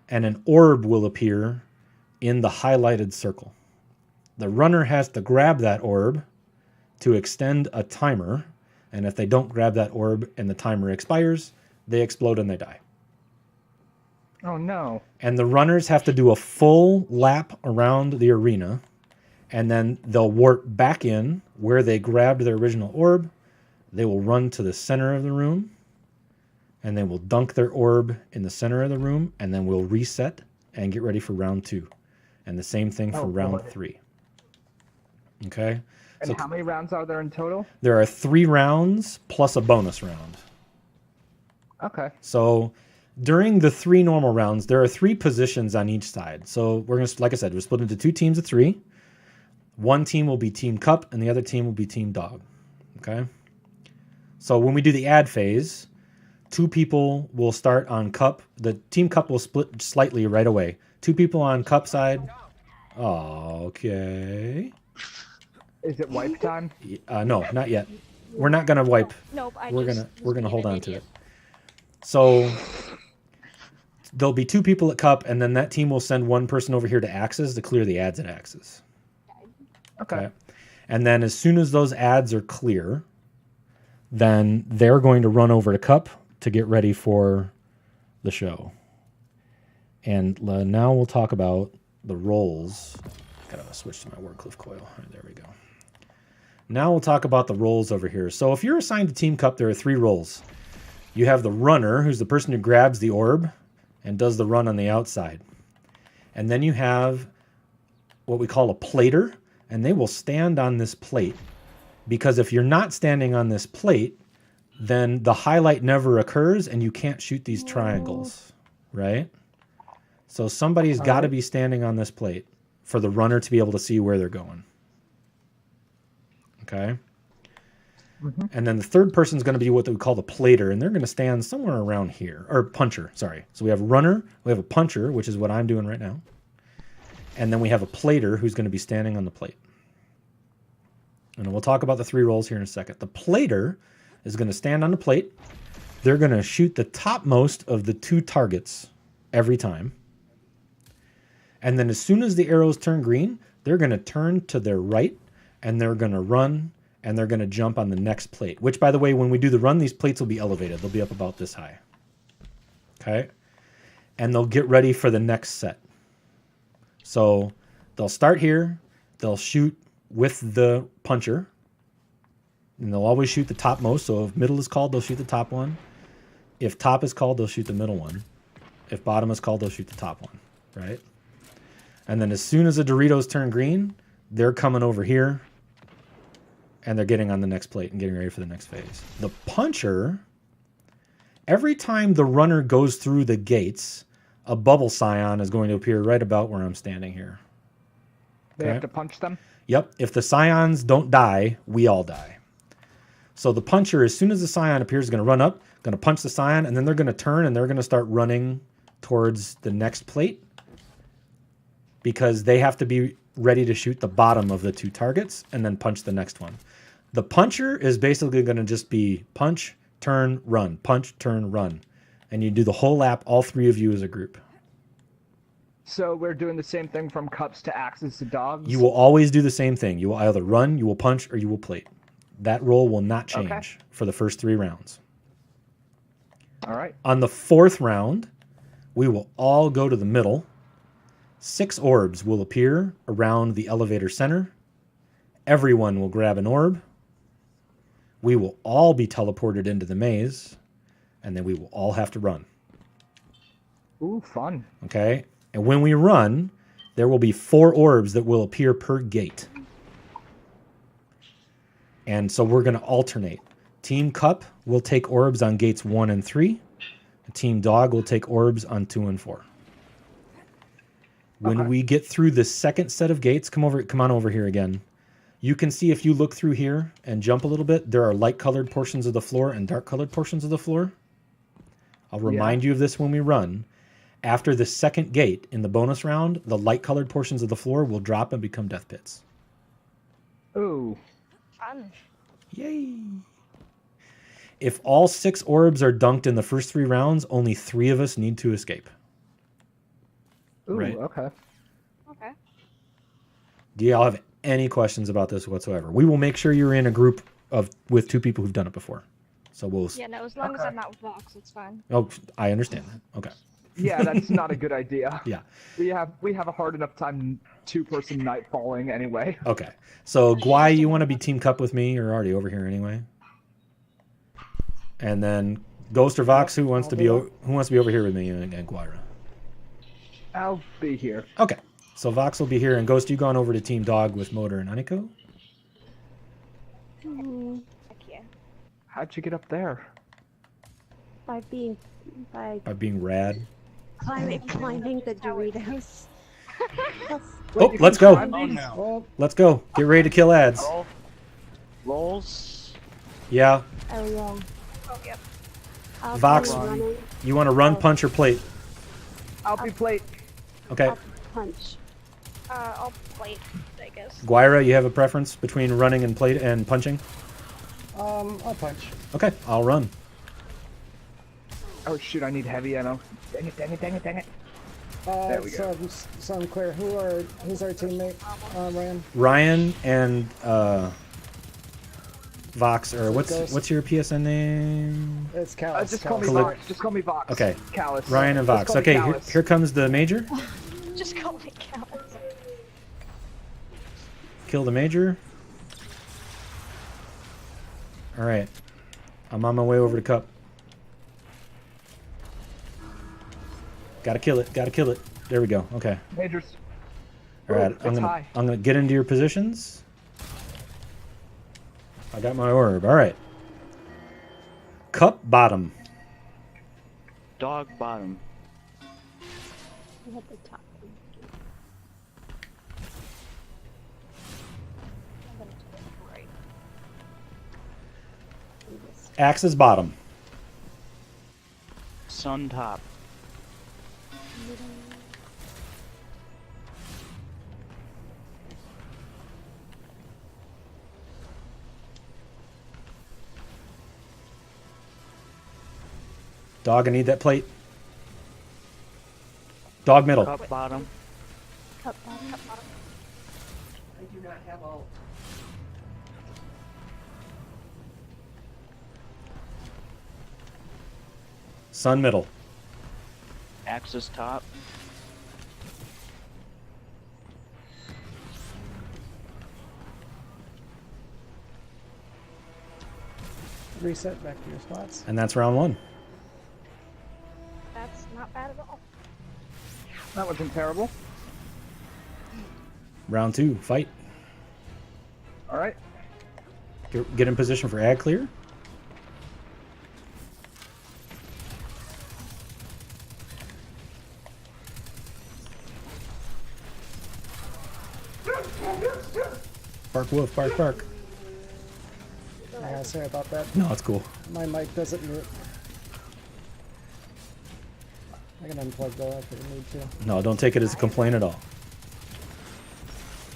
and an orb will appear in the highlighted circle. The runner has to grab that orb to extend a timer, and if they don't grab that orb and the timer expires, they explode and they die. Oh no. And the runners have to do a full lap around the arena, and then they'll warp back in where they grabbed their original orb. They will run to the center of the room, and they will dunk their orb in the center of the room, and then we'll reset and get ready for round 2. And the same thing for round 3. Okay? And so how many rounds are there in total? There are 3 rounds plus a bonus round. Okay. So during the 3 normal rounds, there are 3 positions on each side. So we're going to, like I said, we're split into 2 teams of 3. One team will be Team Cup, and the other team will be Team Dog. Okay? So when we do the ad phase, 2 people will start on Cup. The Team Cup will split slightly right away. 2 people on Cup side. Okay. Is it wipe time? No, not yet. We're not going to wipe. Nope, We're gonna hold on to it. So there'll be 2 people at Cup, and then that team will send one person over here to Axes to clear the ads at Axes. Okay. And then as soon as those ads are clear, then they're going to run over to Cup to get ready for the show. And now we'll talk about the roles. Gotta switch to my Wardcliff coil. All right, there we go. Now we'll talk about the roles over here. So if you're assigned to Team Cup, there are 3 roles. You have the runner, who's the person who grabs the orb and does the run on the outside. And then you have what we call a plater, and they will stand on this plate. Because if you're not standing on this plate, then the highlight never occurs and you can't shoot these triangles, right? So somebody's got to be standing on this plate for the runner to be able to see where they're going. Okay? Mm-hmm. And then the third person is going to be what we call the plater, and they're going to stand somewhere around here. Or puncher, sorry. So we have a runner, we have a puncher, which is what I'm doing right now. And then we have a plater who's going to be standing on the plate. And we'll talk about the 3 roles here in a second. The plater is going to stand on the plate. They're going to shoot the topmost of the 2 targets every time. And then as soon as the arrows turn green, they're going to turn to their right, and they're going to run, and they're going to jump on the next plate. Which, by the way, when we do the run, these plates will be elevated. They'll be up about this high. Okay? And they'll get ready for the next set. So they'll start here. They'll shoot with the puncher, and they'll always shoot the topmost. So if middle is called, they'll shoot the top one. If top is called, they'll shoot the middle one. If bottom is called, they'll shoot the top one, right? And then as soon as the Doritos turn green, they're coming over here, and they're getting on the next plate and getting ready for the next phase. The puncher, every time the runner goes through the gates, a bubble scion is going to appear right about where I'm standing here. They have to punch them? Yep. If the scions don't die, we all die. So the puncher, as soon as the scion appears, is going to run up, going to punch the scion, and then they're going to turn and they're going to start running towards the next plate because they have to be ready to shoot the bottom of the 2 targets and then punch the next one. The puncher is basically going to just be punch, turn, run, punch, turn, run. And you do the whole lap, all 3 of you as a group. So we're doing the same thing from cups to axes to dogs? You will always do the same thing. You will either run, you will punch, or you will plate. That role will not change for the first 3 rounds. All right. On the 4th round, we will all go to the middle. 6 orbs will appear around the elevator center. Everyone will grab an orb. We will all be teleported into the maze, and then we will all have to run. Ooh, fun. Okay? And when we run, there will be 4 orbs that will appear per gate. And so we're going to alternate. Team Cup will take orbs on gates 1 and 3. Team Dog will take orbs on 2 and 4. When we get through the second set of gates, come on over here again. You can see if you look through here and jump a little bit, there are light-colored portions of the floor and dark-colored portions of the floor. I'll remind you of this when we run. After the second gate in the bonus round, the light-colored portions of the floor will drop and become death pits. Ooh. Fun. Yay. If all 6 orbs are dunked in the first 3 rounds, only 3 of us need to escape. Ooh, right? Okay. Okay. Do y'all have any questions about this whatsoever? We will make sure you're in a group with 2 people who've done it before. So we'll. Yeah, no, as long as I'm not with Vox, it's fine. Oh, I understand that. Okay. Yeah, that's not a good idea. Yeah. We have a hard enough time 2-person night falling anyway. Okay. So Guai, you want to be team cup with me? You're already over here anyway. And then Ghost or Vox, who wants to be over here with me and Guaira? I'll be here. Okay. So Vox will be here, and Ghost, you gone over to Team Dog with Motor and Aniko? Heck yeah. How'd you get up there? By being rad. climbing the Doritos. Oh, let's go. Oh, Let's go. Get ready to kill ads. Lols. Yeah. Oh yeah. Oh, yep. I'll Vox, be running. you want to run, punch, or plate? I'll be plate. Okay. I'll punch. I'll plate, I guess. Guaira, you have a preference between running and plate and punching? I'll punch. Okay, I'll run. Oh shoot, I need heavy ammo. Dang it. There we go. So I'm clear. Who's our teammate, Ryan? Ryan and Vox, or what's your PSN name? It's Callus. Just call me Cali- Vox. Just call me Vox. Okay. Callus. Ryan and Just Vox. call me Okay, Callus. here comes the major. Just call me Callus. Kill the major. All right. I'm on my way over to Cup. Gotta kill it. There we go. Okay. Majors. All right. Ooh, I'm gonna get into your positions. I got my orb. All right. Cup bottom. Dog bottom. I hit the top. Right. Axe's bottom. Sun top. Dog, I need that plate. Dog middle. Cup bottom. Cup bottom. I do not have ult. Sun middle. Axis top. Reset back to your spots. And that's round 1. That's not bad at all. That wasn't terrible. Round 2, fight. All right. Get in position for ad clear. Bark wolf, bark bark. Yeah, sorry about that. No, it's cool. My mic doesn't mute. I can unplug though if I need to. No, don't take it as a complaint at all.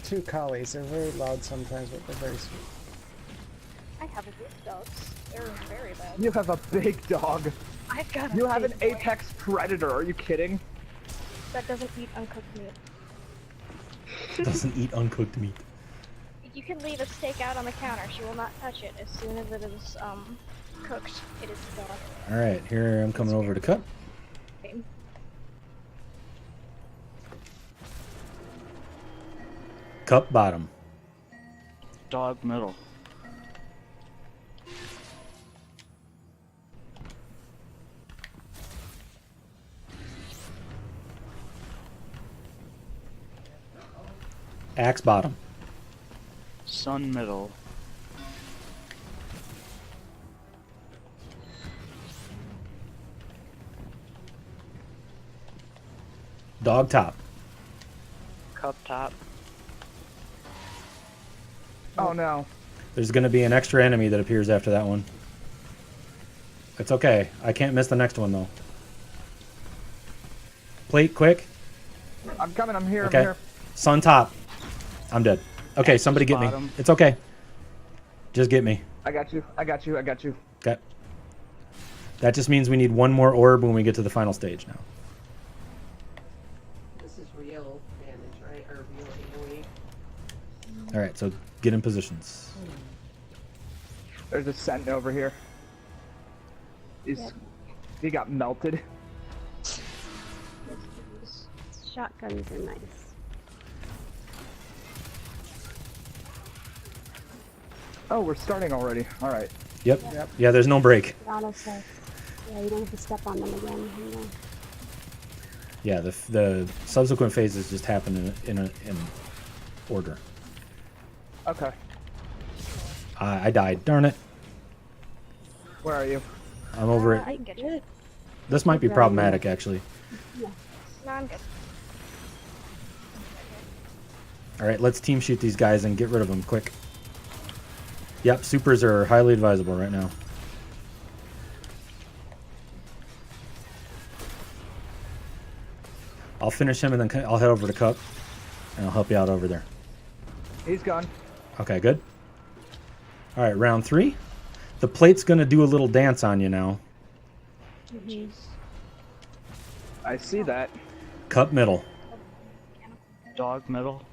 2 collies. They're very loud sometimes, but they're very sweet. I have a big dogs. They're very bad. You have a big dog. I've got a You have an big boy apex predator. Are you kidding? that doesn't eat uncooked meat. Doesn't eat uncooked meat. You can leave a steak out on the counter. She will not touch it. As soon as it is cooked, it is gone. All right, here I'm coming over to Cup. Same. Cup bottom. Dog middle. Axe bottom. Sun middle. Dog top. Cup top. Oh no. There's going to be an extra enemy that appears after that one. It's okay. I can't miss the next one though. Plate quick. I'm coming. I'm here. Okay. I'm here. Sun top. I'm dead. Okay, Axis somebody get me. bottom. It's okay. Just get me. I got you. Okay. That just means we need one more orb when we get to the final stage now. This is real damage, right? Or real AoE? All right, so get in positions. There's a scent over here. He got melted. Shotguns are nice. Oh, we're starting already. All right. Yep. Yeah, there's no break. Auto says, yeah, you don't have to step on them again. You know. Yeah, the subsequent phases just happen in order. Okay. I died. Darn it. Where are you? I'm over I it. can get you. This might be problematic, actually. Yeah. No, I'm good. All right, let's team shoot these guys and get rid of them quick. Yep, supers are highly advisable right now. I'll finish him and then I'll head over to Cup and I'll help you out over there. He's gone. Okay, good. All right, round 3. The plate's going to do a little dance on you now. I see that. Cup middle. Dog middle.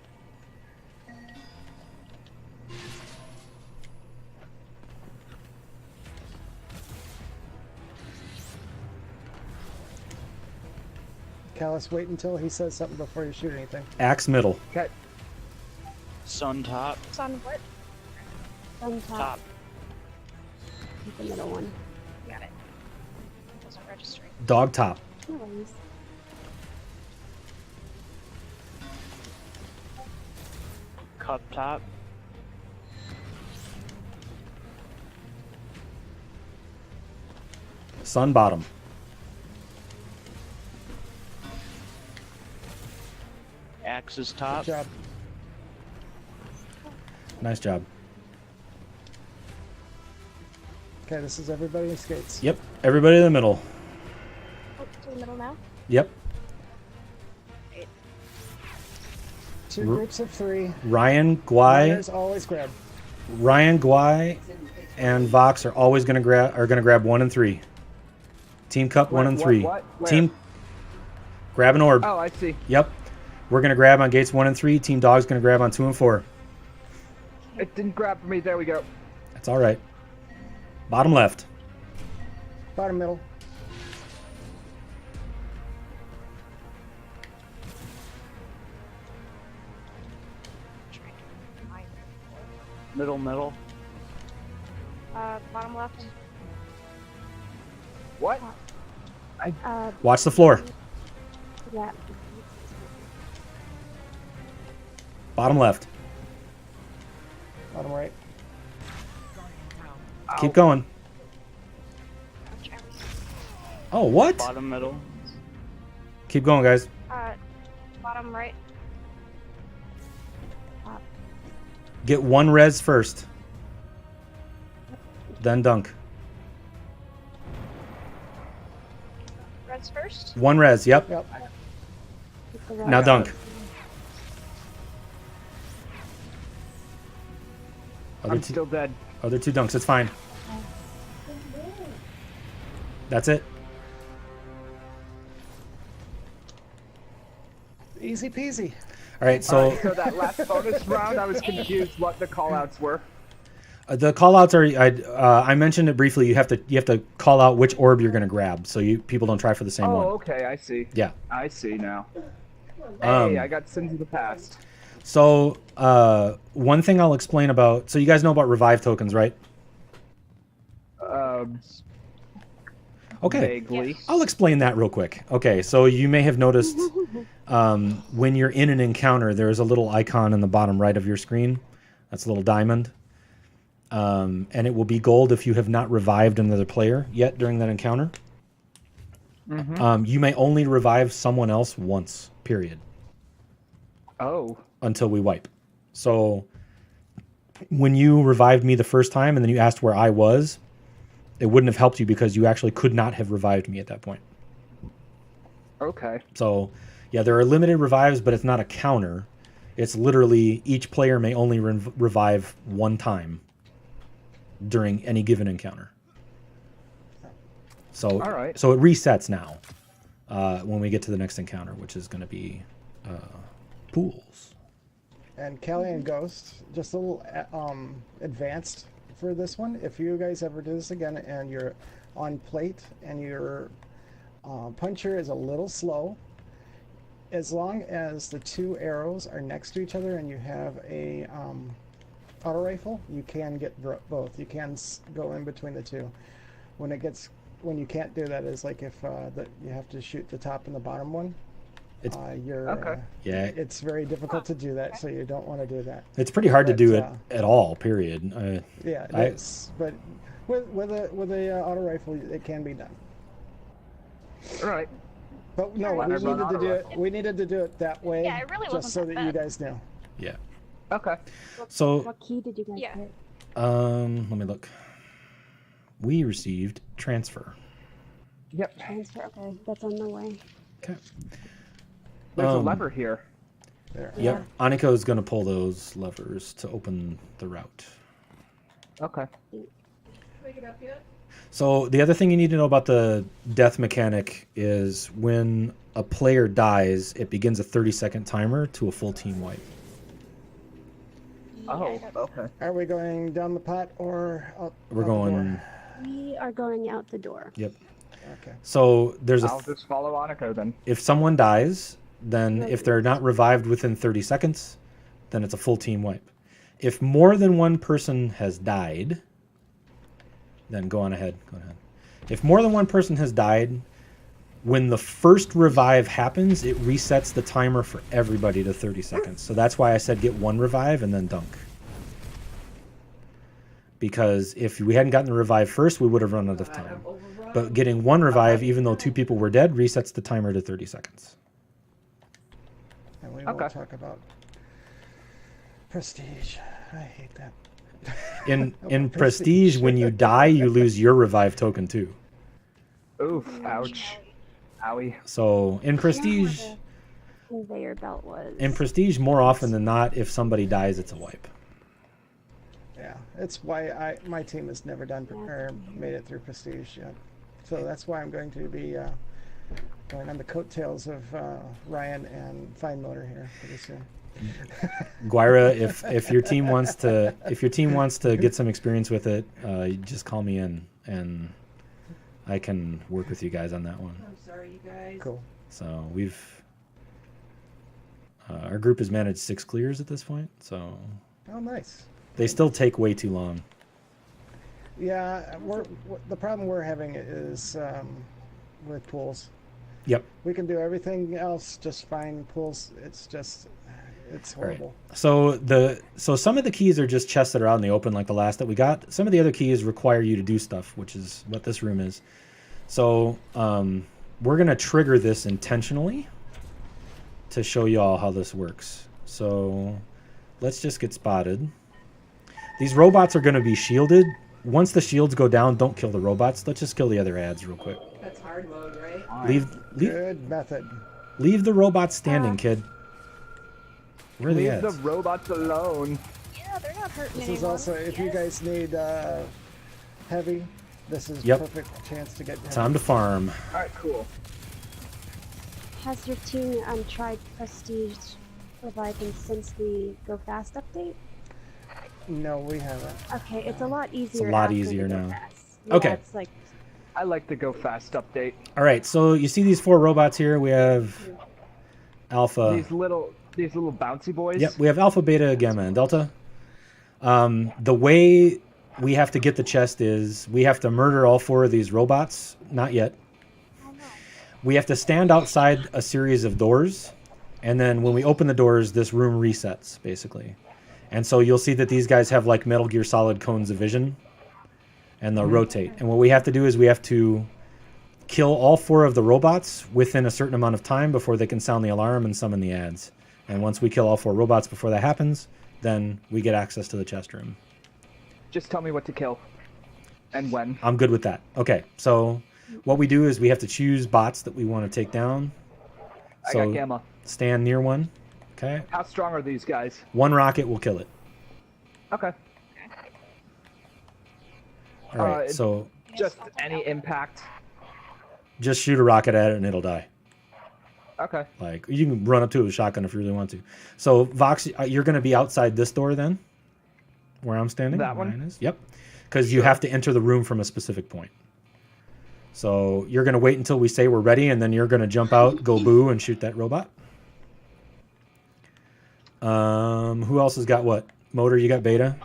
Callus, wait until he says something before you shoot anything. Axe middle. Okay. Sun top. Sun what? Sun top. Top. Keep the middle one. Got it. Wasn't registering. Dog top. No worries. Cup top. Sun bottom. Axis Good top. job. Nice job. Okay, this is everybody who skates. Yep, everybody in the middle. Oh, to the middle now? Yep. 2 groups of 3. Ryan, Guai, Runners always grab. and Vox are always going to grab 1 and 3. Team Cup 1 and 3. What? Where? Team grab an orb. Oh, I see. Yep. We're going to grab on gates 1 and 3. Team Dog's going to grab on 2 and 4. It didn't grab for me. There we go. That's all right. Bottom left. Bottom middle. Middle middle. Bottom left. What? Watch the floor. Yeah. Bottom left. Bottom right. Keep going. Oh, what? Bottom middle. Keep going, guys. Bottom right. Get 1 res first. Then dunk. Reds first. 1 res, yep. Yep. Keep the Now right. dunk. I'm still dead. Other 2 dunks, it's fine. That's it. Easy peasy. All right, so So that last bonus round, I was confused what the callouts were. the callouts are. I mentioned it briefly. You have to call out which orb you're going to grab, so people don't try for the same Oh, one. okay, I see. Yeah. I see now. Um, Hey, I got sins of the past. So one thing I'll explain about. So you guys know about revive tokens, right? Okay. Vaguely. I'll explain that real quick. Okay, so you may have noticed when you're in an encounter, there is a little icon in the bottom right of your screen. That's a little diamond. And it will be gold if you have not revived another player yet during that encounter. You may only revive someone else once, period, Oh. until we wipe. So when you revived me the first time and then you asked where I was, it wouldn't have helped you because you actually could not have revived me at that point. Okay. So, yeah, there are limited revives, but it's not a counter. It's literally each player may only revive 1 time during any given encounter. So, All right. so it resets now when we get to the next encounter, which is going to be pools. And Callie and Ghost, just a little advanced for this one. If you guys ever do this again and you're on plate and your puncher is a little slow, as long as the two arrows are next to each other and you have a auto rifle, you can get both. You can go in between the two. When you can't do that is like if you have to shoot the top and the bottom one. It's very difficult to do that, so you don't want to do that. It's pretty hard to do it at all. Period. But with a auto rifle, it can be done. All right. But no, we needed to do it that way. Yeah, it really just so that you guys know. Yeah. Okay. So. What key did you guys get? Let me look. We received transfer. Yep. Transfer. Okay, that's on the way. Okay. There's a lever here. There. Yep. Aniko is going to pull those levers to open the route. Okay. Wake it up yet? So the other thing you need to know about the death mechanic is when a player dies, it begins a 30-second timer to a full team wipe. Oh, okay. Are we going down the pot or out? We're going. We are going out the door. Yep. Okay. So there's I'll just follow Aniko then. If someone dies, then if they're not revived within 30 seconds, then it's a full team wipe. If more than one person has died, then go ahead. If more than one person has died, when the first revive happens, it resets the timer for everybody to 30 seconds. So that's why I said get one revive and then dunk. Because if we hadn't gotten the revive first, we would have run out of time. But getting one revive, even though two people were dead, resets the timer to 30 seconds. And we will talk about prestige. I hate that. In prestige, when you die, you lose your revive token too. Oof! Ouch! Owie! So in prestige, conveyor belt was. In prestige, more often than not, if somebody dies, it's a wipe. Yeah, it's why my team has never done or made it through prestige yet. So that's why I'm going to be going on the coattails of Ryan and Fine Motor here pretty soon. Guira, if your team wants to get some experience with it, you just call me in and I can work with you guys on that one. I'm sorry, you guys. Cool. So our group has managed 6 clears at this point. So. Oh, nice. They still take way too long. Yeah, the problem we're having is with pools. Yep. We can do everything else just fine. Pools, it's horrible. Right. So some of the keys are just chests that are out in the open, like the last that we got. Some of the other keys require you to do stuff, which is what this room is. So we're gonna trigger this intentionally to show you all how this works. So let's just get spotted. These robots are going to be shielded. Once the shields go down, don't kill the robots. Let's just kill the other ads real quick. That's hard mode, right? Leave Good method. Leave the robots standing, kid. Where are the ads? Leave the robots alone. Yeah, they're not hurting This anyone. is also, if you guys need heavy, this is perfect chance to get heavy. Time to farm. All right, cool. Has your team tried Prestige Leviathan since the Go Fast update? No, we haven't. Okay, it's a lot easier. It's a lot after easier the Go now. Fast. Yeah, Okay. It's like... I like the Go Fast update. All right, so you see these 4 robots here. We have Alpha. These little bouncy boys. Yep, we have Alpha, Beta, Gamma, and Delta. The way we have to get the chest is we have to murder all 4 of these robots. Not yet. We have to stand outside a series of doors, and then when we open the doors, this room resets, basically. And so you'll see that these guys have like Metal Gear Solid cones of vision, and they'll rotate. And what we have to do is we have to kill all 4 of the robots within a certain amount of time before they can sound the alarm and summon the ads. And once we kill all 4 robots before that happens, then we get access to the chest room. Just tell me what to kill and when. I'm good with that. Okay, so what we do is we have to choose bots that we want to take down. So I got Gamma. Stand near one. Okay. How strong are these guys? 1 rocket will kill it. Okay. All right, so just any impact. Just shoot a rocket at it and it'll die. Okay. Like, you can run up to it with a shotgun if you really want to. So, Vox, you're going to be outside this door then? Where I'm standing? That one? Ryan is? Yep. Because you have to enter the room from a specific point. So, you're going to wait until we say we're ready, and then you're going to jump out, go boo, and shoot that robot. Who else has got what? Motor, you got beta?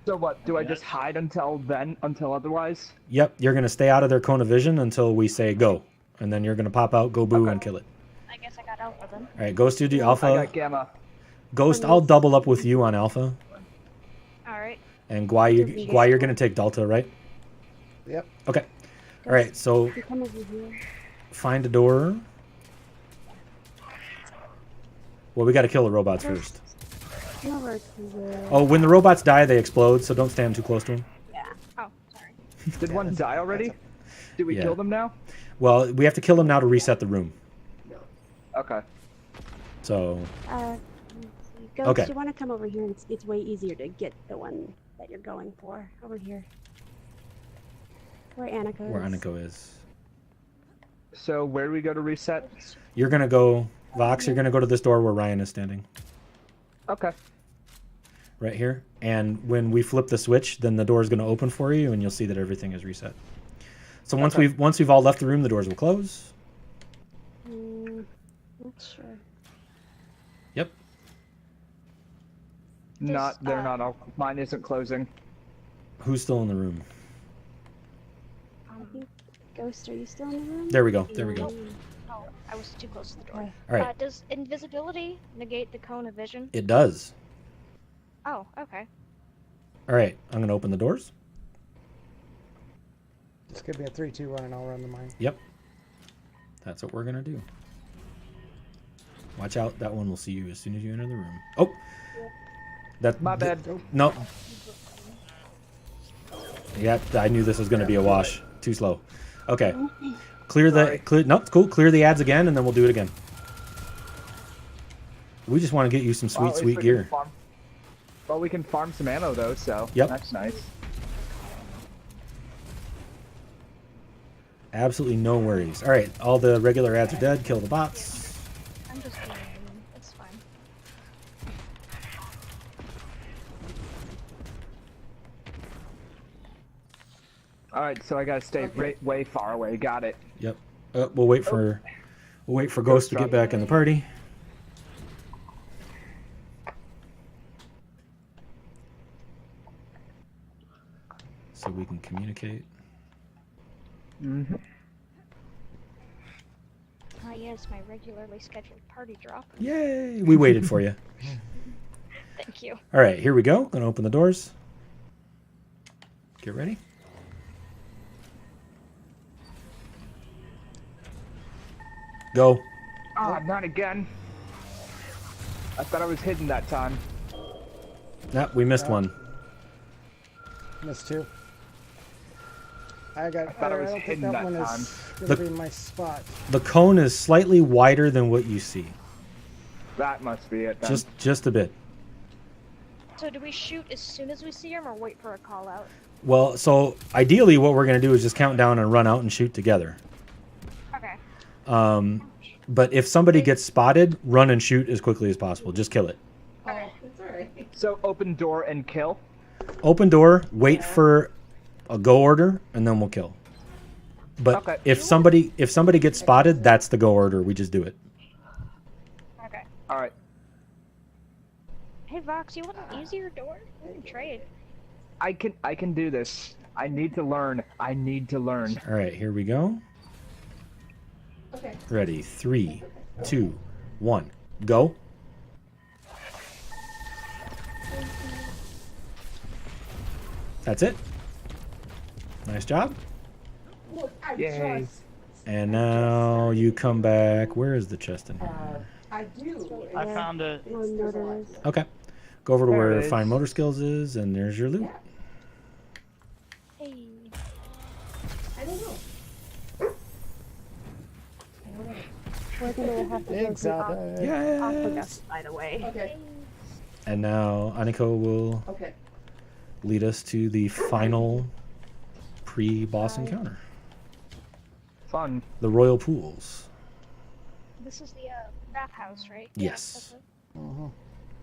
So what, do I just hide until otherwise? Yep, you're going to stay out of their cone of vision until we say go. And then you're going to pop out, go boo, and kill it. I guess I got Alpha then. All right, Ghost, you do Alpha. I got Gamma. Ghost, I'll double up with you on Alpha. Alright. And Guai, you're going to take Delta, right? Yep. Okay. All right, so Come over here. find a door. Well, we got to kill the robots first. Come over to the... Oh, when the robots die, they explode, so don't stand too close to them. Yeah. Oh, sorry. Did one die already? Did we kill them now? Well, we have to kill them now to reset the room. Okay. So, Ghost, Okay. you want to come over here? It's way easier to get the one that you're going for. Over here. Where Annika is. where Aniko is. So where do we go to reset? You're going to go, Vox, you're going to go to this door where Ryan is standing. Okay. Right here. And when we flip the switch, then the door is going to open for you, and you'll see that everything is reset. So once we've all left the room, the doors will close. Not sure. Yep. They're not all. Mine isn't closing. Who's still in the room? I think Ghost, are you still in the room? There we go. There we go. Oh, I was too close to the door. Okay. All right. Does invisibility negate the cone of vision? It does. Oh, okay. All right. I'm going to open the doors. This could be a 3, 2, 1, and I'll run the mine. Yep. That's what we're going to do. Watch out. That one will see you as soon as you enter the room. Oh. My bad. No. Yeah, I knew this was going to be a wash. Too slow. Okay. Clear no, it's cool. Clear the ads again, and then we'll do it again. We just want to get you some sweet, sweet gear. Well, we can farm some ammo, though, so Yep. that's nice. Absolutely no worries. All right, all the regular ads are dead. Kill the bots. I'm just doing it's fine. Alright, so I gotta stay way far away. Got it. Yep. We'll wait for Ghost to get back in the party. So we can communicate. Mm-hmm. Yes, my regularly scheduled party drop. Yay! We waited for you. Thank you. All right, here we go. Gonna open the doors. Get ready. Go. Ah, not again. I thought I was hidden that time. Nope, we missed one. Missed 2. I thought I was don't think hidden that one time. is going to be my spot. The cone is slightly wider than what you see. That must be it then. Just a bit. So do we shoot as soon as we see him or wait for a call out? Well, so ideally what we're going to do is just count down and run out and shoot together. Okay. But if somebody gets spotted, run and shoot as quickly as possible. Just kill it. Oh, it's alright. So open door and kill? Open door, wait for a go order, and then we'll kill. But if somebody gets spotted, that's the go order. We just do it. Okay. Alright. Hey Vox, you want an easier door? We can trade. I can do this. I need to learn. I need to learn. All right, here we go. Okay. Ready. 3, 2, 1, go. That's it. Nice job. Look, I Yay. just, And now you come back. Where is the chest in here? I do. I found it. One motor is. Okay. Go over to There where it is. Find Motor Skills is, and there's your loot. Hey. I don't know. We're gonna have to go Exotic. off the Yes. dust, by the way. Okay. And now Aniko will Okay. lead us to the final pre-boss encounter. Fun. The Royal Pools. This is the bathhouse, right? Yes. Yeah, Mm-hmm.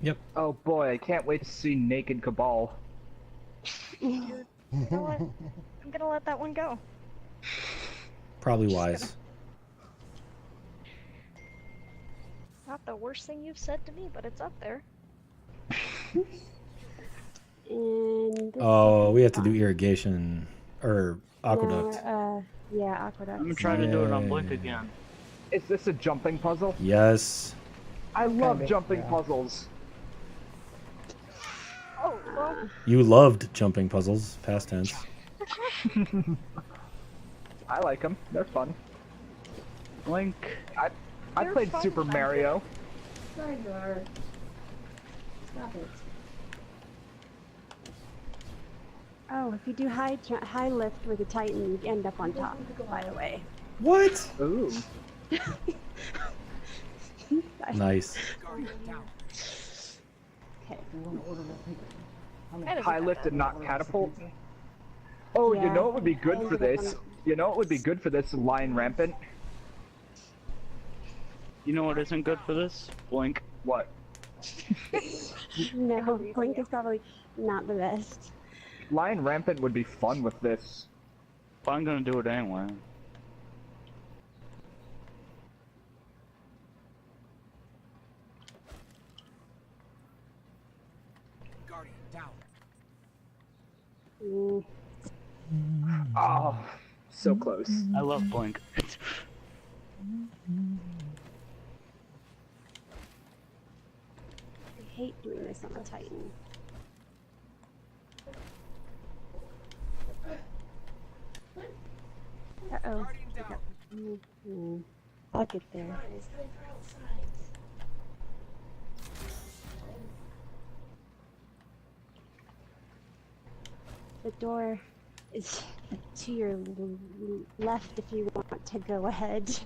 Yep. Oh boy, I can't wait to see naked Cabal. you know what? I'm gonna let that one go. Probably Just wise. Not the worst thing you've said to me, but it's up there. And this Oh, is we have to do fine. irrigation or aqueduct. No, yeah, aqueduct. I'm trying to do it on Yay. Blink again. Is this a jumping puzzle? Yes. I love Kinda, jumping yeah. puzzles. Oh, well, You loved jumping puzzles, past tense. I like them. They're fun. Blink. I They're played fun, Super but I'm Mario. Side door. Stop it. Oh, if you do high lift with a Titan, you end up on top, by the way. What? Ooh. Nice. Okay. that High isn't lift that and not catapult. Oh, you Yeah, know what would be I good for ended up this? on You know what would be good for this? Lion Rampant. You know what isn't good for this? Blink. What? No, Blink is probably not the best. Lion Rampant would be fun with this. But I'm gonna do it anyway. Mm, Oh, so close. I love Blink. I hate doing this on a Titan. Uh-oh. I'll get there. The door is to your left if you want to go ahead.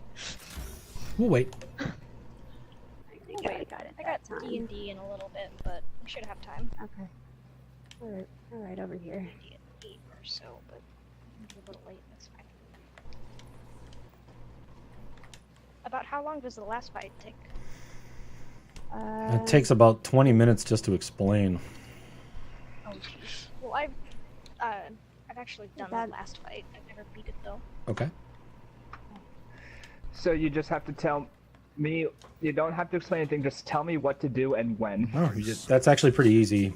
We'll wait. I think I got it I got that time. D&D in a little bit, but we should have time. Okay. Alright, over here. D at 8 or so, but maybe a little late, that's fine. About how long does the last fight take? It takes about 20 minutes just to explain. Oh jeez. Well, I've actually done That- the last fight. I've never beat it though. Okay. So you just have to tell me. You don't have to explain anything. Just tell me what to do and when. Oh, that's actually pretty easy.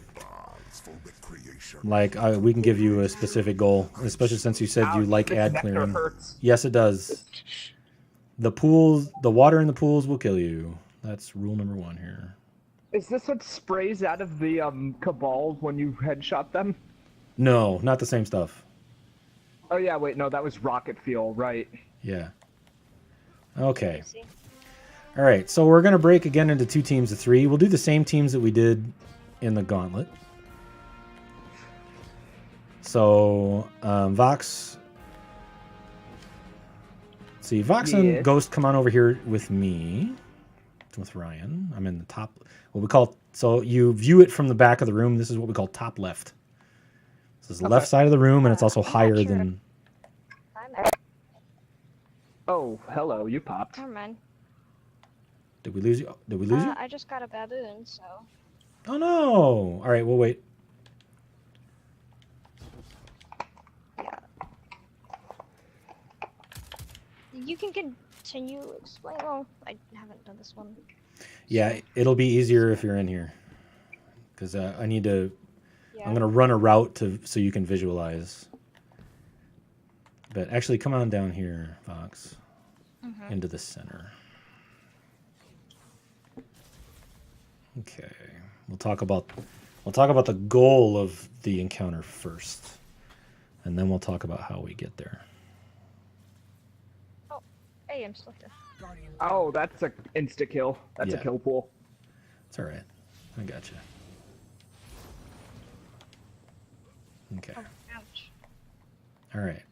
Like, we can give you a specific goal, especially since you said you Ouch, like this ad nectar clearing. hurts. Yes, it does. The pools, the water in the pools will kill you. That's rule number 1 here. Is this what sprays out of the Cabal when you headshot them? No, not the same stuff. Oh yeah, wait, no, that was rocket fuel, right? Yeah. Okay. See? All right, so we're going to break again into 2 teams of 3. We'll do the same teams that we did in the gauntlet. So, Vox... See, Vox and Yes. Ghost, come on over here with me. With Ryan. I'm in the top... What we call... So, you view it from the back of the room. This is what we call top left. This is the left side of the room, and it's also I'm not higher sure. than... I'm at. Oh, hello, you popped. Never mind. Did we lose you? Did we lose you? I just got a baboon, so. Oh, no! All right, we'll wait. You can continue explain. Well, I haven't done this one. Yeah, it'll be easier if you're in here. Because I need to... Yeah. I'm going to run a route so you can visualize. But actually, come on down here, Fox. Into the center. Okay. We'll talk about the goal of the encounter first. And then we'll talk about how we get there. Hey, I'm still here. Oh, that's a insta kill. That's a Yeah. kill pool. It's all right. I got you. Okay. Oh, ouch. All right.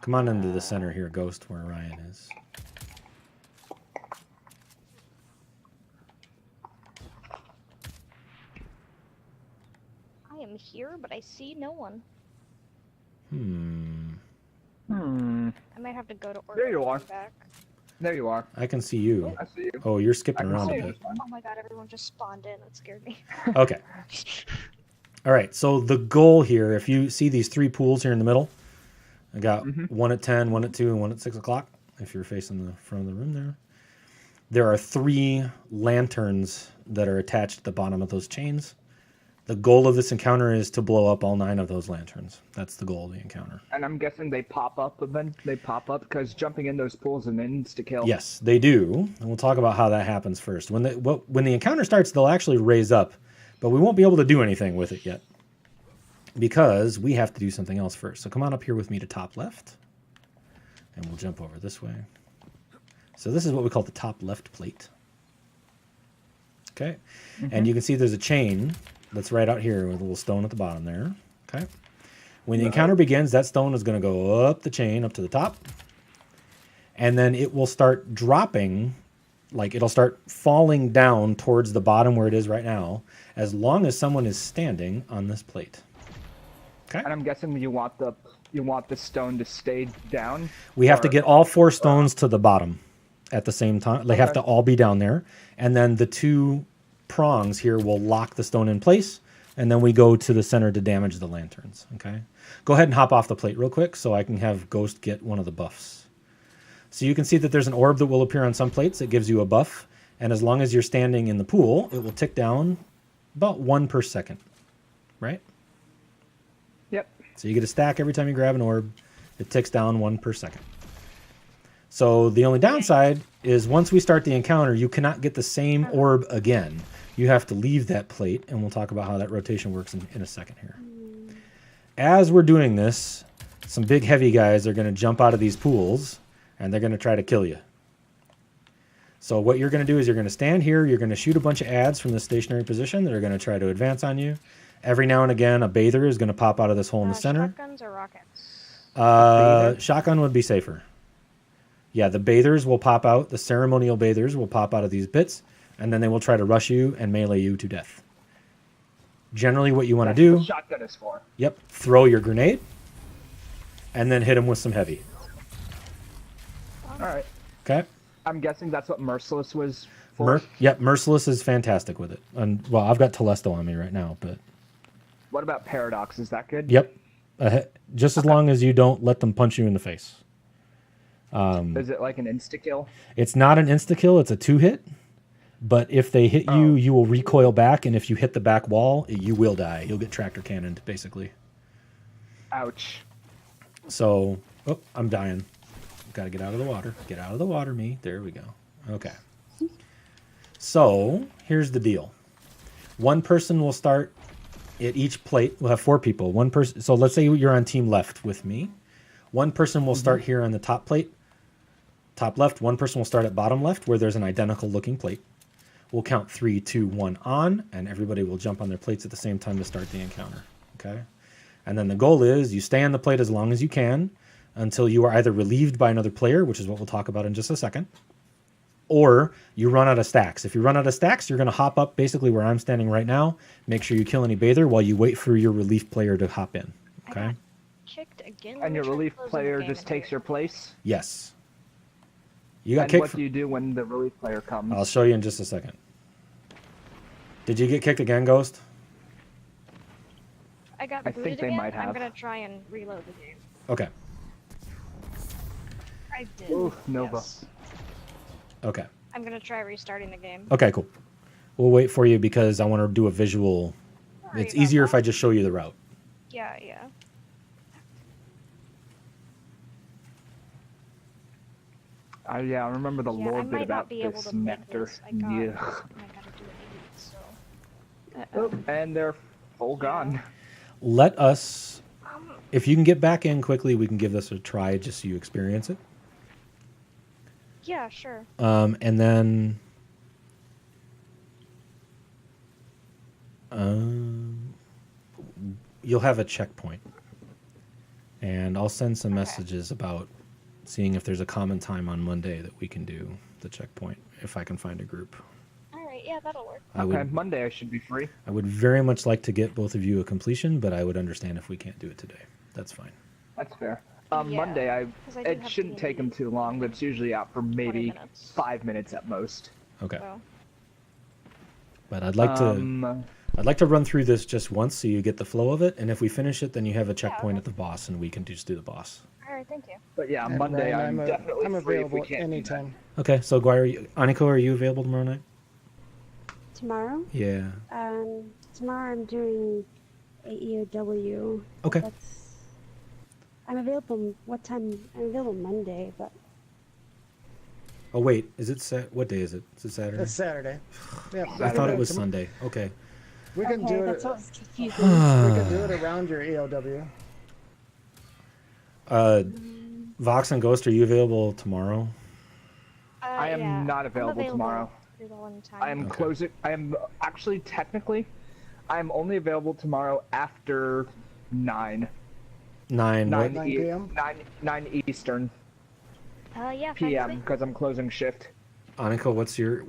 Come on into the center here, Ghost, where Ryan is. I am here, but I see no one. Hmm. I might have to go to order There you are. back. There you are. I can see you. I see you. Oh, you're skipping I can around see a you bit. just fine. Oh my god, everyone just spawned in. That scared me. Okay. All right. So the goal here, if you see these 3 pools here in the middle, I got one at 10, one at 2, and one at 6 o'clock. If you're facing the front of the room there are 3 lanterns that are attached at the bottom of those chains. The goal of this encounter is to blow up all 9 of those lanterns. That's the goal of the encounter. And I'm guessing they pop up because jumping in those pools is an insta-kill. Yes, they do. And we'll talk about how that happens first. When the encounter starts, they'll actually raise up, but we won't be able to do anything with it yet because we have to do something else first. So come on up here with me to top left, and we'll jump over this way. So this is what we call the top left plate. Okay, and you can see there's a chain that's right out here with a little stone at the bottom there. Okay, when the encounter begins, that stone is going to go up the chain up to the top, and then it will start dropping, like it'll start falling down towards the bottom where it is right now, as long as someone is standing on this plate. Okay. And I'm guessing you want the stone to stay down. We have to get all 4 stones to the bottom at the same time. They have to all be down there, and then the 2 prongs here will lock the stone in place, and then we go to the center to damage the lanterns. Okay. Go ahead and hop off the plate real quick so I can have Ghost get one of the buffs. So you can see that there's an orb that will appear on some plates. It gives you a buff. And as long as you're standing in the pool, it will tick down about 1 per second. Right? Yep. So you get a stack every time you grab an orb. It ticks down 1 per second. So the only downside is once we start the encounter, you cannot get the same orb again. You have to leave that plate, and we'll talk about how that rotation works in a second here. As we're doing this, some big heavy guys are going to jump out of these pools, and they're going to try to kill you. So what you're going to do is you're going to stand here, you're going to shoot a bunch of adds from the stationary position that are going to try to advance on you. Every now and again, a bather is going to pop out of this hole in the center. Shotguns or rockets? Shotgun would be safer. Yeah, the bathers will pop out. The ceremonial bathers will pop out of these bits, and then they will try to rush you and melee you to death. Generally, what you want to do... That's what shotgun is for. Yep, throw your grenade, and then hit them with some heavy. All right. Okay? I'm guessing that's what Merciless was for. Yep, Merciless is fantastic with it. And well, I've got Telesto on me right now, but... What about Paradox? Is that good? Yep. Just as long as you don't let them punch you in the face. Is it like an insta-kill? It's not an insta-kill, it's a 2-hit. But if they hit you, you will recoil back, and if you hit the back wall, you will die. You'll get tractor cannoned, basically. Ouch. So, oh, I'm dying. Got to get out of the water. Get out of the water, me. There we go. Okay. So, here's the deal. One person will start at each plate. We'll have 4 people. One person. So, let's say you're on team left with me. One person will start here on the top plate. Top left. One person will start at bottom left, where there's an identical looking plate. We'll count 3, 2, 1 on, and everybody will jump on their plates at the same time to start the encounter. Okay? And then the goal is you stay on the plate as long as you can until you are either relieved by another player, which is what we'll talk about in just a second, or you run out of stacks. If you run out of stacks, you're going to hop up basically where I'm standing right now. Make sure you kill any bather while you wait for your relief player to hop in. Okay? Kicked again. And your relief player just takes your place? Yes. You got and kicked. What do you do when the relief player comes? I'll show you in just a second. Did you get kicked again, Ghost? I got I booted think they again. might have. I'm gonna try and reload the game. Okay. I did. Ooh, Nova. Yes. Okay. I'm gonna try restarting the game. Okay, cool. We'll wait for you because I want to do a visual. Sorry It's about easier that. if I just show you the route. Yeah. Yeah, I remember the Yeah, lore I bit might about not be able this to make nectar. this. I gotta do it, so. Oh, and they're full gone. Let us, if you can get back in quickly, we can give this a try just so you experience it. Yeah, sure. And then you'll have a checkpoint. And I'll send some messages about seeing if there's a common time on Monday that we can do the checkpoint, if I can find a group. Alright, yeah, that'll work. Okay, Monday I should be free. I would very much like to get both of you a completion, but I would understand if we can't do it today. That's fine. That's fair. Yeah, Monday, 'cause I do it have shouldn't take D&D. him too long. That's usually out for 20 maybe minutes. 5 minutes at most. Okay. So, But I'd like to run through this just once so you get the flow of it, and if we finish it, then you have a checkpoint at the boss, and we can just do the boss. all right, thank you. But yeah, And Monday Ryan, I'm definitely I'm free if we available can't do that. anytime. Okay, so Guire, Aniko, are you available tomorrow night? Tomorrow? Yeah. Tomorrow I'm doing AEOW. Okay. I'm available. What time? I'm available Monday, but Oh wait, is it what day is it? Is it Saturday? It's Saturday. Yeah, I thought it was Sunday. Okay. We can do that's it. what was confusing. We can do it around your EOW. Vox and Ghost, are you available tomorrow? I am not available tomorrow. Pretty long time. I am closing. I am actually technically, I am only available tomorrow after 9. 9 what? 9 p.m. 9 Eastern Yeah, PM because I'm closing shift. Aniko, what's your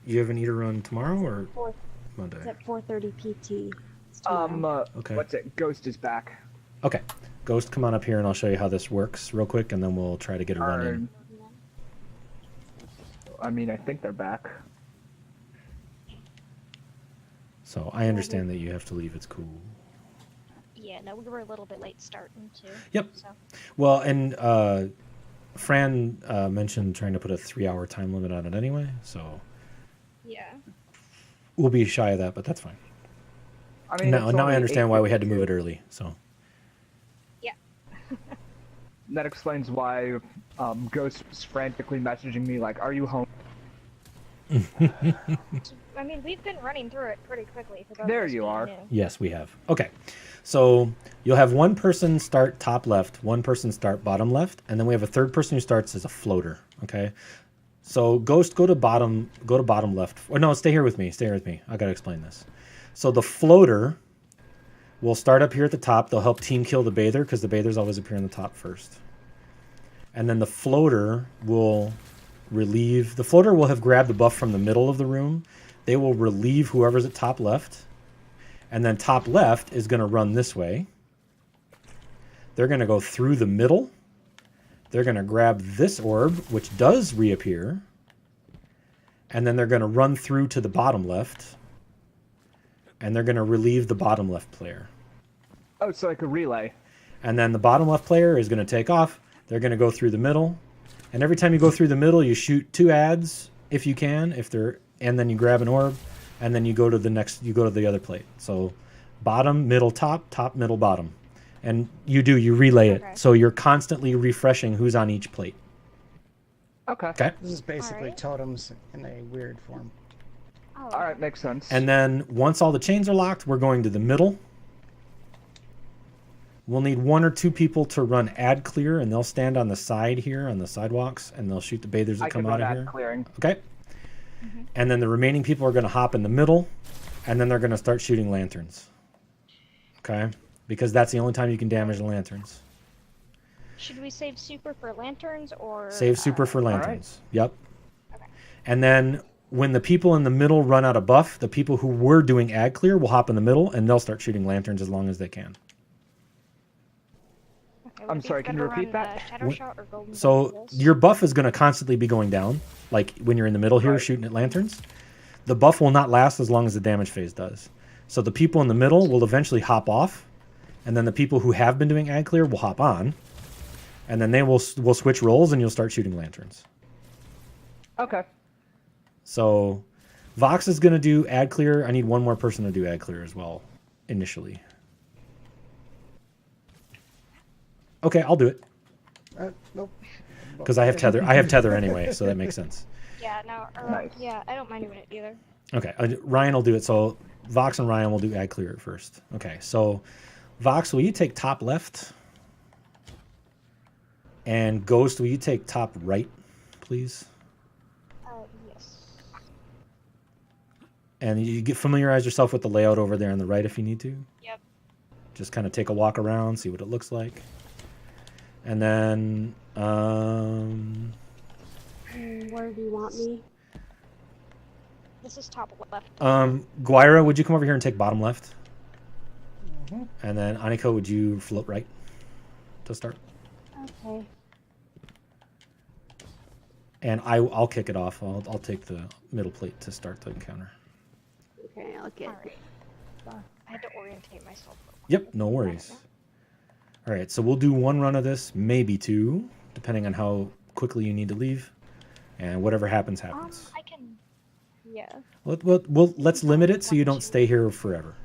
you have an eater run tomorrow or Monday? It's at 4:30 PT. It's tomorrow. Okay. What's it? Ghost is back. Okay. Ghost, come on up here and I'll show you how this works real quick, and then we'll try to get a run in. I mean, I think they're back. So I understand that you have to leave. It's cool. Yeah, no, we were a little bit late starting too. Yep. So. Well, and Fran mentioned trying to put a 3-hour time limit on it anyway, so Yeah. we'll be shy of that, but that's fine. I mean, now I understand why we had to move it early. So. Yeah. That explains why Ghost was frantically messaging me like, "Are you home?" I mean, we've been running through it pretty quickly. For There you are. New. Yes, we have. Okay. So you'll have one person start top left, one person start bottom left, and then we have a third person who starts as a floater. Okay. So Ghost, go to bottom left. Or no, stay here with me. I gotta explain this. So the floater will start up here at the top. They'll help team kill the bather because the bathers always appear on the top first. And then the floater will relieve. The floater will have grabbed the buff from the middle of the room. They will relieve whoever's at top left. And then top left is going to run this way. They're going to go through the middle. They're going to grab this orb, which does reappear. And then they're going to run through to the bottom left. And they're going to relieve the bottom left player. Oh, so like a relay. And then the bottom left player is going to take off. They're going to go through the middle. And every time you go through the middle, you shoot 2 ads if you can, and then you grab an orb, and then you go to the other plate. So bottom, middle, top, top, middle, bottom. And you relay it. So you're constantly refreshing who's on each plate. Okay. This is basically totems in a weird form. Oh, all right, makes sense. And then once all the chains are locked, we're going to the middle. We'll need 1 or 2 people to run ad clear, and they'll stand on the side here, on the sidewalks, and they'll shoot the bathers that come out of here. Clearing. Okay. Mm-hmm. And then the remaining people are going to hop in the middle, and then they're going to start shooting lanterns. Okay? Because that's the only time you can damage the lanterns. Should we save super for lanterns or... Save super for lanterns. Right. Yep. Okay. And then when the people in the middle run out of buff, the people who were doing ad clear will hop in the middle, and they'll start shooting lanterns as long as they can. I'm sorry, can you repeat that? Shadow Shot or Golden So your buff is going to constantly be going down, like when you're in the middle here shooting at lanterns. The buff will not last as long as the damage phase does. So the people in the middle will eventually hop off, and then the people who have been doing ad clear will hop on, and then they will switch roles, and you'll start shooting lanterns. Okay. So Vox is going to do ad clear. I need 1 more person to do ad clear as well, initially. Okay, I'll do it. Nope. Because I have tether. I have tether anyway, so that makes sense. Yeah, no, Nice. yeah, I don't mind doing it either. Okay, Ryan will do it. So Vox and Ryan will do ad clear at first. Okay, so Vox, will you take top left? And Ghost, will you take top right, please? Yes. And you familiarize yourself with the layout over there on the right if you need to. Yep. Just kind of take a walk around, see what it looks like. And then, Where do you want me? This is top left. Guira, would you come over here and take bottom left? Mm-hmm. And then Aniko, would you float right to start? Okay. And I'll kick it off. I'll take the middle plate to start the encounter. Okay, I'll get. Alright. I had to orientate myself. Yep, no worries. All right, so we'll do one run of this, maybe two, depending on how quickly you need to leave, and whatever happens, happens. I can. Yeah. Let's limit it so you don't stay here forever.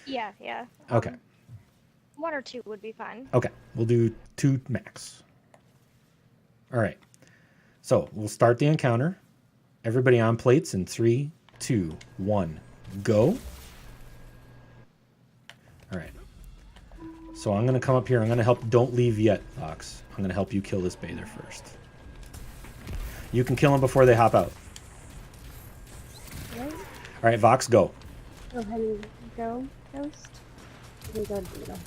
Yeah, yeah. Okay. 1 or 2 would be fine. Okay, we'll do 2 max. All right, so we'll start the encounter. Everybody on plates in 3, 2, 1, go. All right. So I'm going to come up here. I'm going to help. Don't leave yet, Fox. I'm going to help you kill this bather first. You can kill them before they hop out. Right. All right, Vox, go. Go ahead and go, Ghost. You can go to the middle.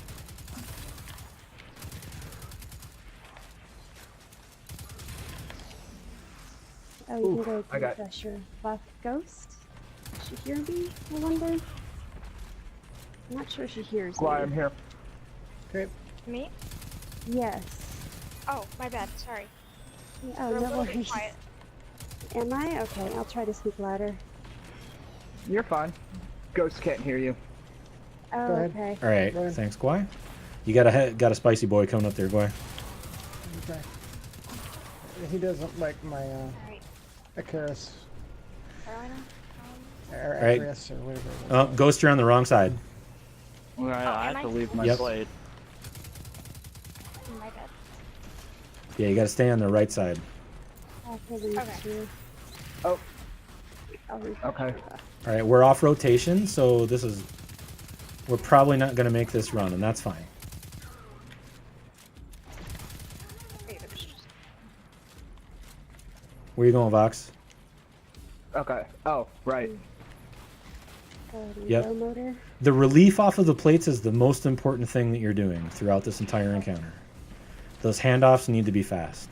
Oh, you Ooh, can go I got- to pressure. Buff Ghost. Does she hear me? I wonder. I'm not sure she hears Why me. I'm here. Okay. Me? Yes. Oh, my bad. Sorry. Oh, You're a no little bit worries. quiet. Am I? Okay, I'll try to speak louder. You're fine. Ghost can't hear you. Oh, Go ahead. okay. All right, Ryan. thanks, Guy. You got a spicy boy coming up there, Guy. Okay. He doesn't like my Alright. Icarus. Carolina? Or Right. Icarus or whatever. it was. Oh, Ghost, you're on the wrong side. Alright, I have to leave my Yep. plate. My bad. Yeah, you got to stay on the right side. I'll give him Okay. to- Oh, I'll refresh okay. her buff. All right, we're off rotation, so we're probably not going to make this run, and that's fine. Wait, there's just- Where you going, Vox? Okay. Oh, right. Go ahead and Yep. go motor. The relief off of the plates is the most important thing that you're doing throughout this entire encounter. Those handoffs need to be fast.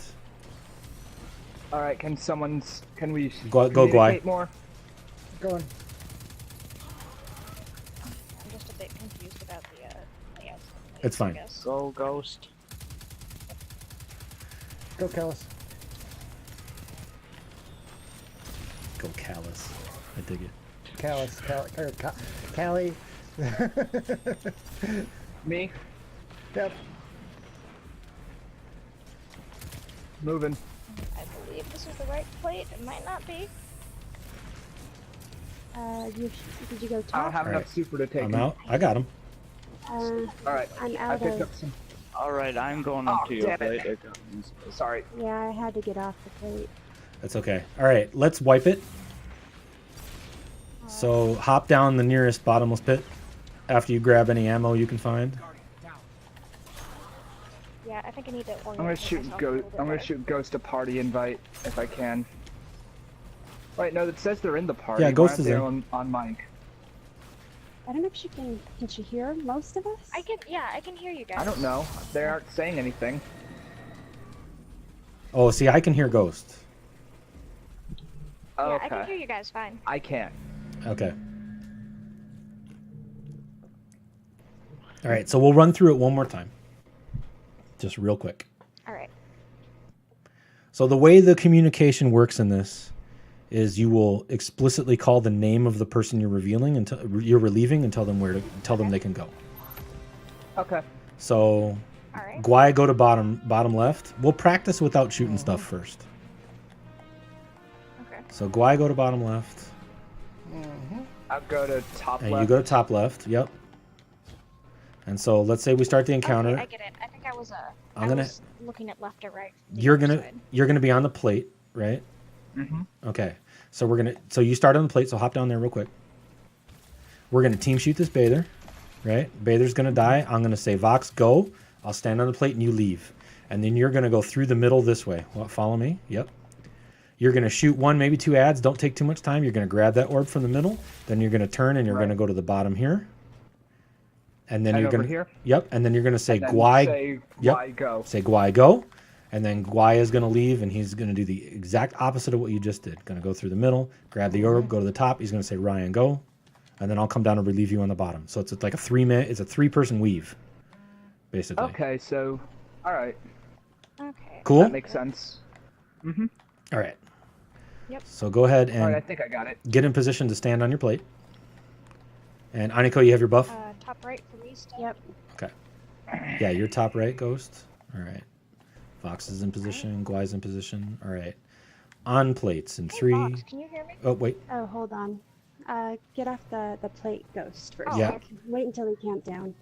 All right. Can we Go, communicate Guy. more? Going. I'm just a bit confused about the layouts of the It's plates, I fine. guess. Go, Ghost. Go, Callus. Go callous. I dig it. Callus. Callie. Me? Yep. Moving. I believe this is the right plate. It might not be. Did you go I don't top? have All enough right. super to take I'm him. out. I got him. All right. I'm I out picked of. up some. Alright, I'm going up Oh, to your damn it. plate. Sorry. Yeah, I had to get off the plate. That's okay. All right, let's wipe it. So hop down the nearest bottomless pit after you grab any ammo you can find. Yeah, I think I need to I'm gonna organize shoot myself a Ghost. little bit I'm gonna better. shoot Ghost a party invite if I can. Wait, no, that says they're in the party. Yeah, Why Ghost aren't is they in. on mic. I don't know if she can. Can she hear most of us? I can hear you guys. I don't know. They aren't saying anything. Oh, see, I can hear Ghost. Yeah, Okay. I can hear you guys fine. I can't. Okay. All right, so we'll run through it one more time. Just real quick. Alright. So the way the communication works in this is you will explicitly call the name of the person you're relieving and tell them they can go. Okay. So Alright. Guai, go to bottom left. We'll practice without shooting stuff first. Okay. So Guai, go to bottom left. I'll go to top And left. you go to top left. Yep. And so let's say we start the encounter. Okay, I get it. I think I was I'm gonna- was looking at left or right. the You're other gonna side. be on the plate, right? Mm-hmm. Okay. So you start on the plate. So hop down there real quick. We're gonna team shoot this bather, right? Bather's gonna die. I'm gonna say Vox go. I'll stand on the plate and you leave, and then you're gonna go through the middle this way. What? Follow me. Yep. You're gonna shoot 1, maybe 2 ads. Don't take too much time. You're gonna grab that orb from the middle. Then you're gonna turn and you're gonna go to the bottom here. And then And you're over gonna here? Yep. And then you're gonna say And then Guai. say Yep. Guai go. Say Guai go. And then Guai is going to leave, and he's going to do the exact opposite of what you just did. Going to go through the middle, grab the orb, go to the top. He's going to say Ryan go, and then I'll come down and relieve you on the bottom. So it's like a 3-person weave, basically. Okay, so All right. Okay. Cool. That makes sense. Mm-hmm. All right. Yep. So go ahead All right, I and think I got it. get in position to stand on your plate. And Aniko, you have your buff? Top right for me still. Yep. Okay. Yeah, you're top right, Ghost. All right. Fox is in position. Gwai's in position. All right. On plates in Hey, 3. Fox, can you hear me? Oh, wait. Oh, hold on. Get off the plate, Ghost, for a Yeah. sec. Wait until we count down.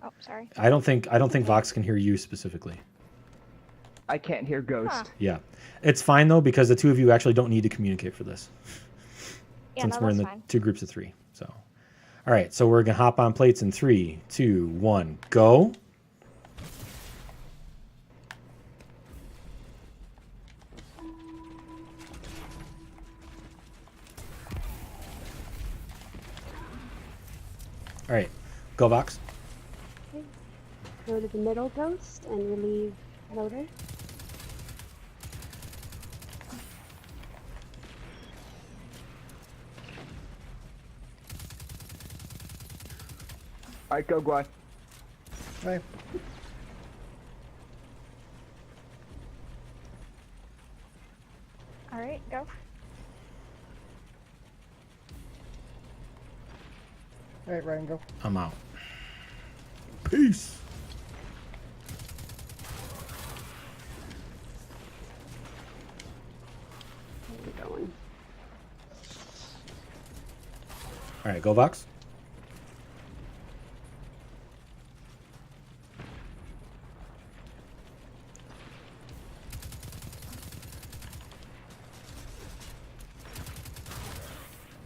Oh, sorry. I don't think Vox can hear you specifically. I can't hear Ghost. Huh. Yeah. It's fine, though, because the two of you actually don't need to communicate for this. Yeah, Since no, we're in that's the fine. 2 groups of 3. So, all right. So we're going to hop on plates in 3, 2, 1, go. All right. Go, Vox. Okay. Go to the middle, Ghost, and relieve motor. All right, go, Gwai. Right. All right, go. All right, Ryan, go. I'm out. Peace. Where are we going? All right. Go, Vox.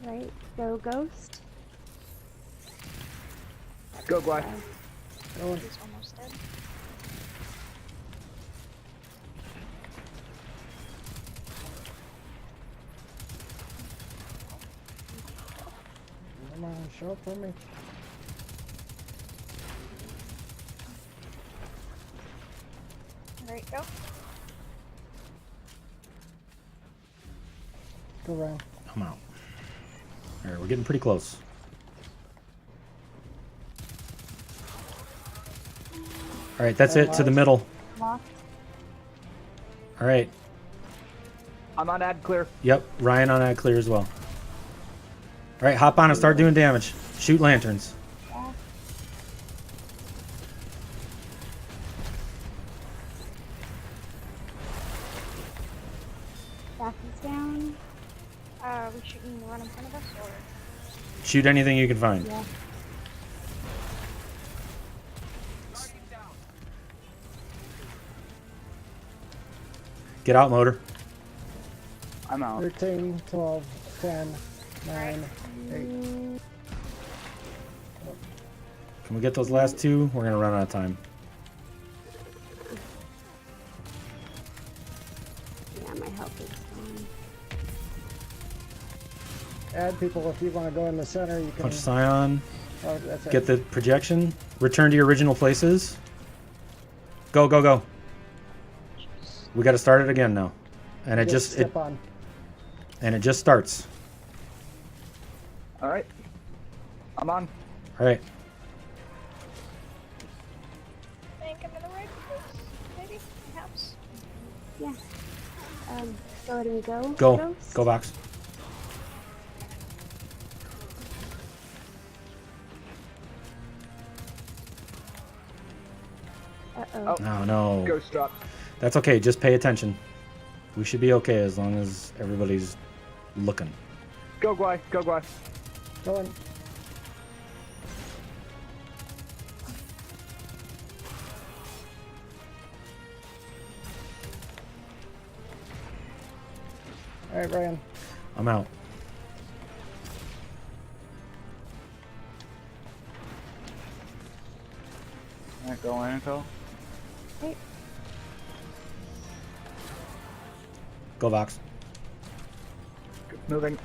Right. Go, Ghost. Go, Gwai. Going. He's almost dead. Come on, show up for me. All right, go. Go, Ryan. I'm out. All right. We're getting pretty close. All right. That's it. To the middle. Locked. All right. I'm on ad clear. Yep. Ryan on that clear as well. All right. Hop on and start doing damage. Shoot lanterns. Back is down. We shooting the run in front of us, or? Shoot anything you can find. Yeah. Get out, motor. I'm out. 13, 12, 10, 9, 8. Can we get those last 2? We're gonna run out of time. Yeah, my health is gone. Add people if you want to go in the center. You can. Punch Scion. Oh, that's it. Get the projection. Return to your original places. Go, go, go. We got to start it again now, and it just step on. and it just starts. All right. I'm on. All right. I think I'm in the right place. Maybe, perhaps. Yeah. Go ahead and go. Go. Ghost. Go, Vox. Uh-oh. Oh no. Ghost drop. That's okay. Just pay attention. We should be okay as long as everybody's looking. Go, Gwai. Go, Gwai. Going. All right, Ryan. I'm out. Alright, go, Aniko. Go, Vox. Moving.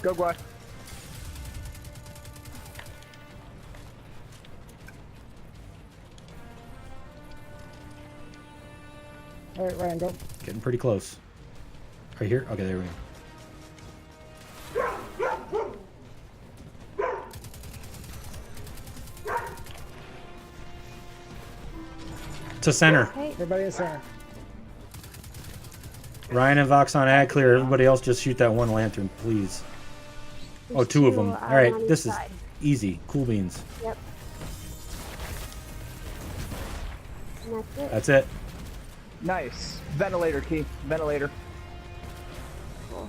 Go, Gwai. All right, Ryan, go. Getting pretty close. Right here? Okay, there we go. To center. Okay. Everybody in center. Ryan and Voxon ad clear. Everybody else just shoot that one lantern, please. There's Oh, two of them. All right, on each this is side. easy. Cool beans. Yep. And that's it. That's it. Nice. Ventilator key. Ventilator. Cool.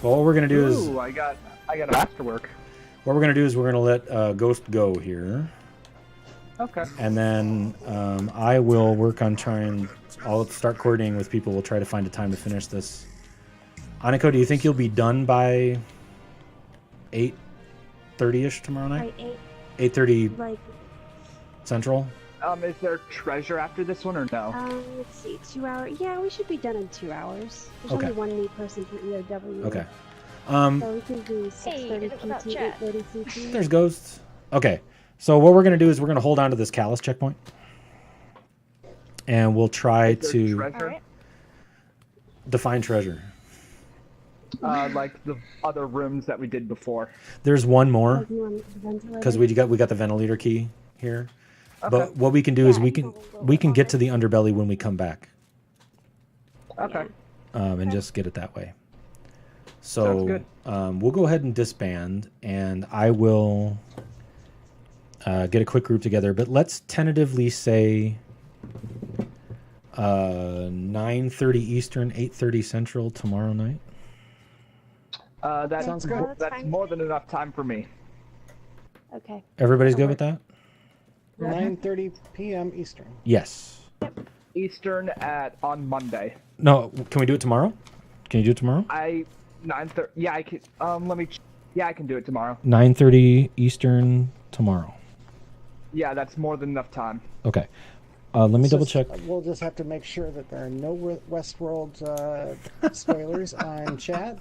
Well, what we're gonna do is Ooh, I got a masterwork. what we're gonna do is we're gonna let Ghost go here, Okay. and then I will work on trying. I'll start coordinating with people. We'll try to find a time to finish this. Aniko, do you think you'll be done by 8:30ish tomorrow night? Right, 8:30 like, Central. Is there treasure after this one or no? let's see, 2 hours. Yeah, we should be done in 2 hours. There's Okay. only one new person per EOW. Okay. So we can do 6:30 Hey, without PT, chat. 8:30 CT. There's ghosts. Okay. So what we're gonna do is we're gonna hold on to this callus checkpoint, and we'll try Is there to treasure? Alright. define treasure. Like the other rooms that we did before. There's one more Like, you want the ventilator? because we got the ventilator key here. Okay. But what we can do is Yeah, we can get to the underbelly when we come back, Okay. and just get it that way. Sounds So good. we'll go ahead and disband, and I will get a quick group together. But let's tentatively say 9:30 Eastern, 8:30 Central tomorrow night. That Sounds good. That's more than enough time for me. Okay. Everybody's good with that? 9:30 p.m. Eastern. Yes. Eastern on Monday. No, can we do it tomorrow? Can you do it tomorrow? 9:30. Yeah, I can. Yeah, I can do it tomorrow. 9:30 Eastern tomorrow. Yeah, that's more than enough time. Okay. Let me So double check. We'll just have to make sure that there are no Westworld spoilers on chat,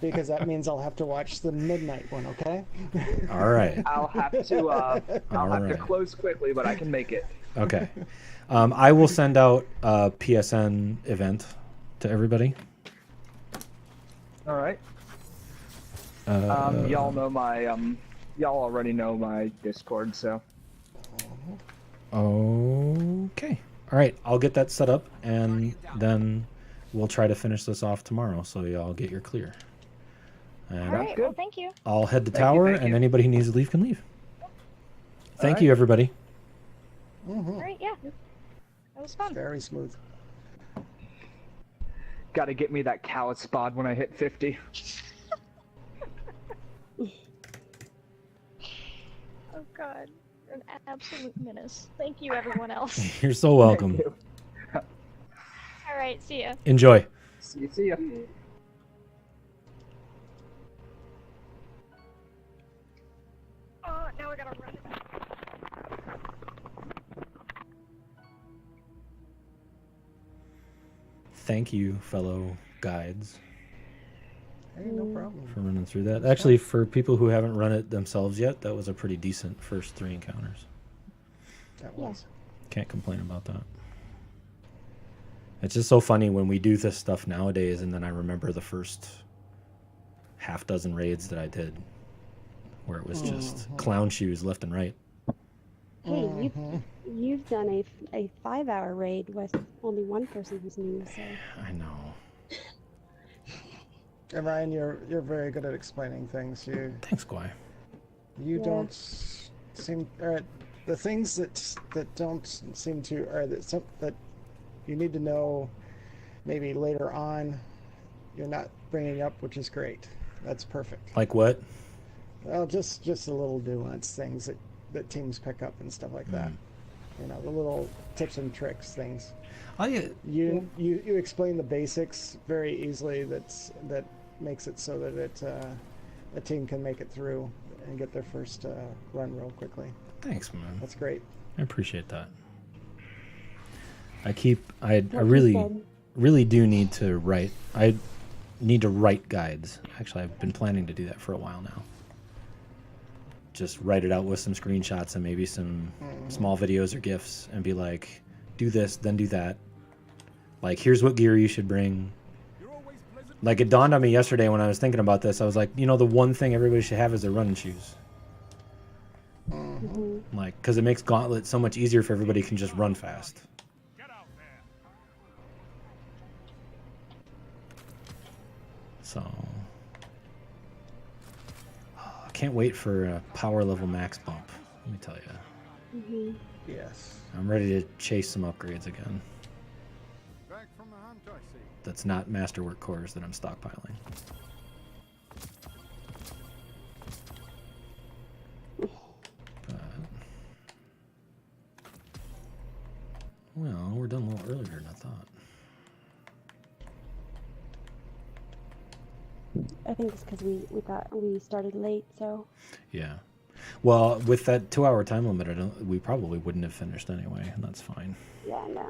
because that means I'll have to watch the midnight one. Okay. All right. I'll have to. I'll have to Alright. close quickly, but I can make it. Okay. I will send out a PSN event to everybody. All right. Y'all know my Y'all already know my Discord, so. Okay. All right. I'll get that set up, and then we'll try to finish this off tomorrow, so y'all get your clear. And Alright, well, thank you. I'll head to Thank you, tower, thank and you. anybody who needs to leave can leave. Thank right. you, everybody. Alright, yeah. That was fun. Very smooth. Got to get me that callus spot when I hit 50. Oh god. You're an absolute menace. Thank you, everyone else. You're so welcome. Thank you. Alright, see ya. Enjoy. See ya. Oh, now we gotta run. Thank you, fellow guides, Hey, no problem. for running through that. Actually, for people who haven't run it themselves yet, that was a pretty decent first 3 encounters. That was. Can't complain about that. It's just so funny when we do this stuff nowadays, and then I remember the first half dozen raids that I did, where it was just clown shoes left and right. Hey, you've done a 5-hour raid with only one person who's new, so I know. And Ryan, you're very good at explaining things. Thanks, Guy. You Yeah. don't seem the things that don't seem to that you need to know maybe later on. You're not bringing up, which is great. That's perfect. Like what? Well, just the little nuanced things that teams pick up and stuff like that. You know, the little tips and tricks things. You explain the basics very easily. That makes it so that a team can make it through and get their first run real quickly. Thanks, man. That's great. I appreciate that. I Like you really, said. really do need to write. I need to write guides. Actually, I've been planning to do that for a while now. just write it out with some screenshots and maybe some small videos or GIFs and be like, do this, then do that. Like, here's what gear you should bring. Like, it dawned on me yesterday when I was thinking about this. I was like, you know, the one thing everybody should have is their running shoes. Like, because it makes Gauntlet so much easier for everybody can just run fast. So, I can't wait for a power level max bump. Let me tell you. Yes. I'm ready to chase some upgrades again. That's not masterwork cores that I'm stockpiling. Well, we're done a little earlier than I thought. I think it's because we started late, so. Yeah. Well, with that 2-hour time limit, we probably wouldn't have finished anyway, and that's fine. Yeah, no.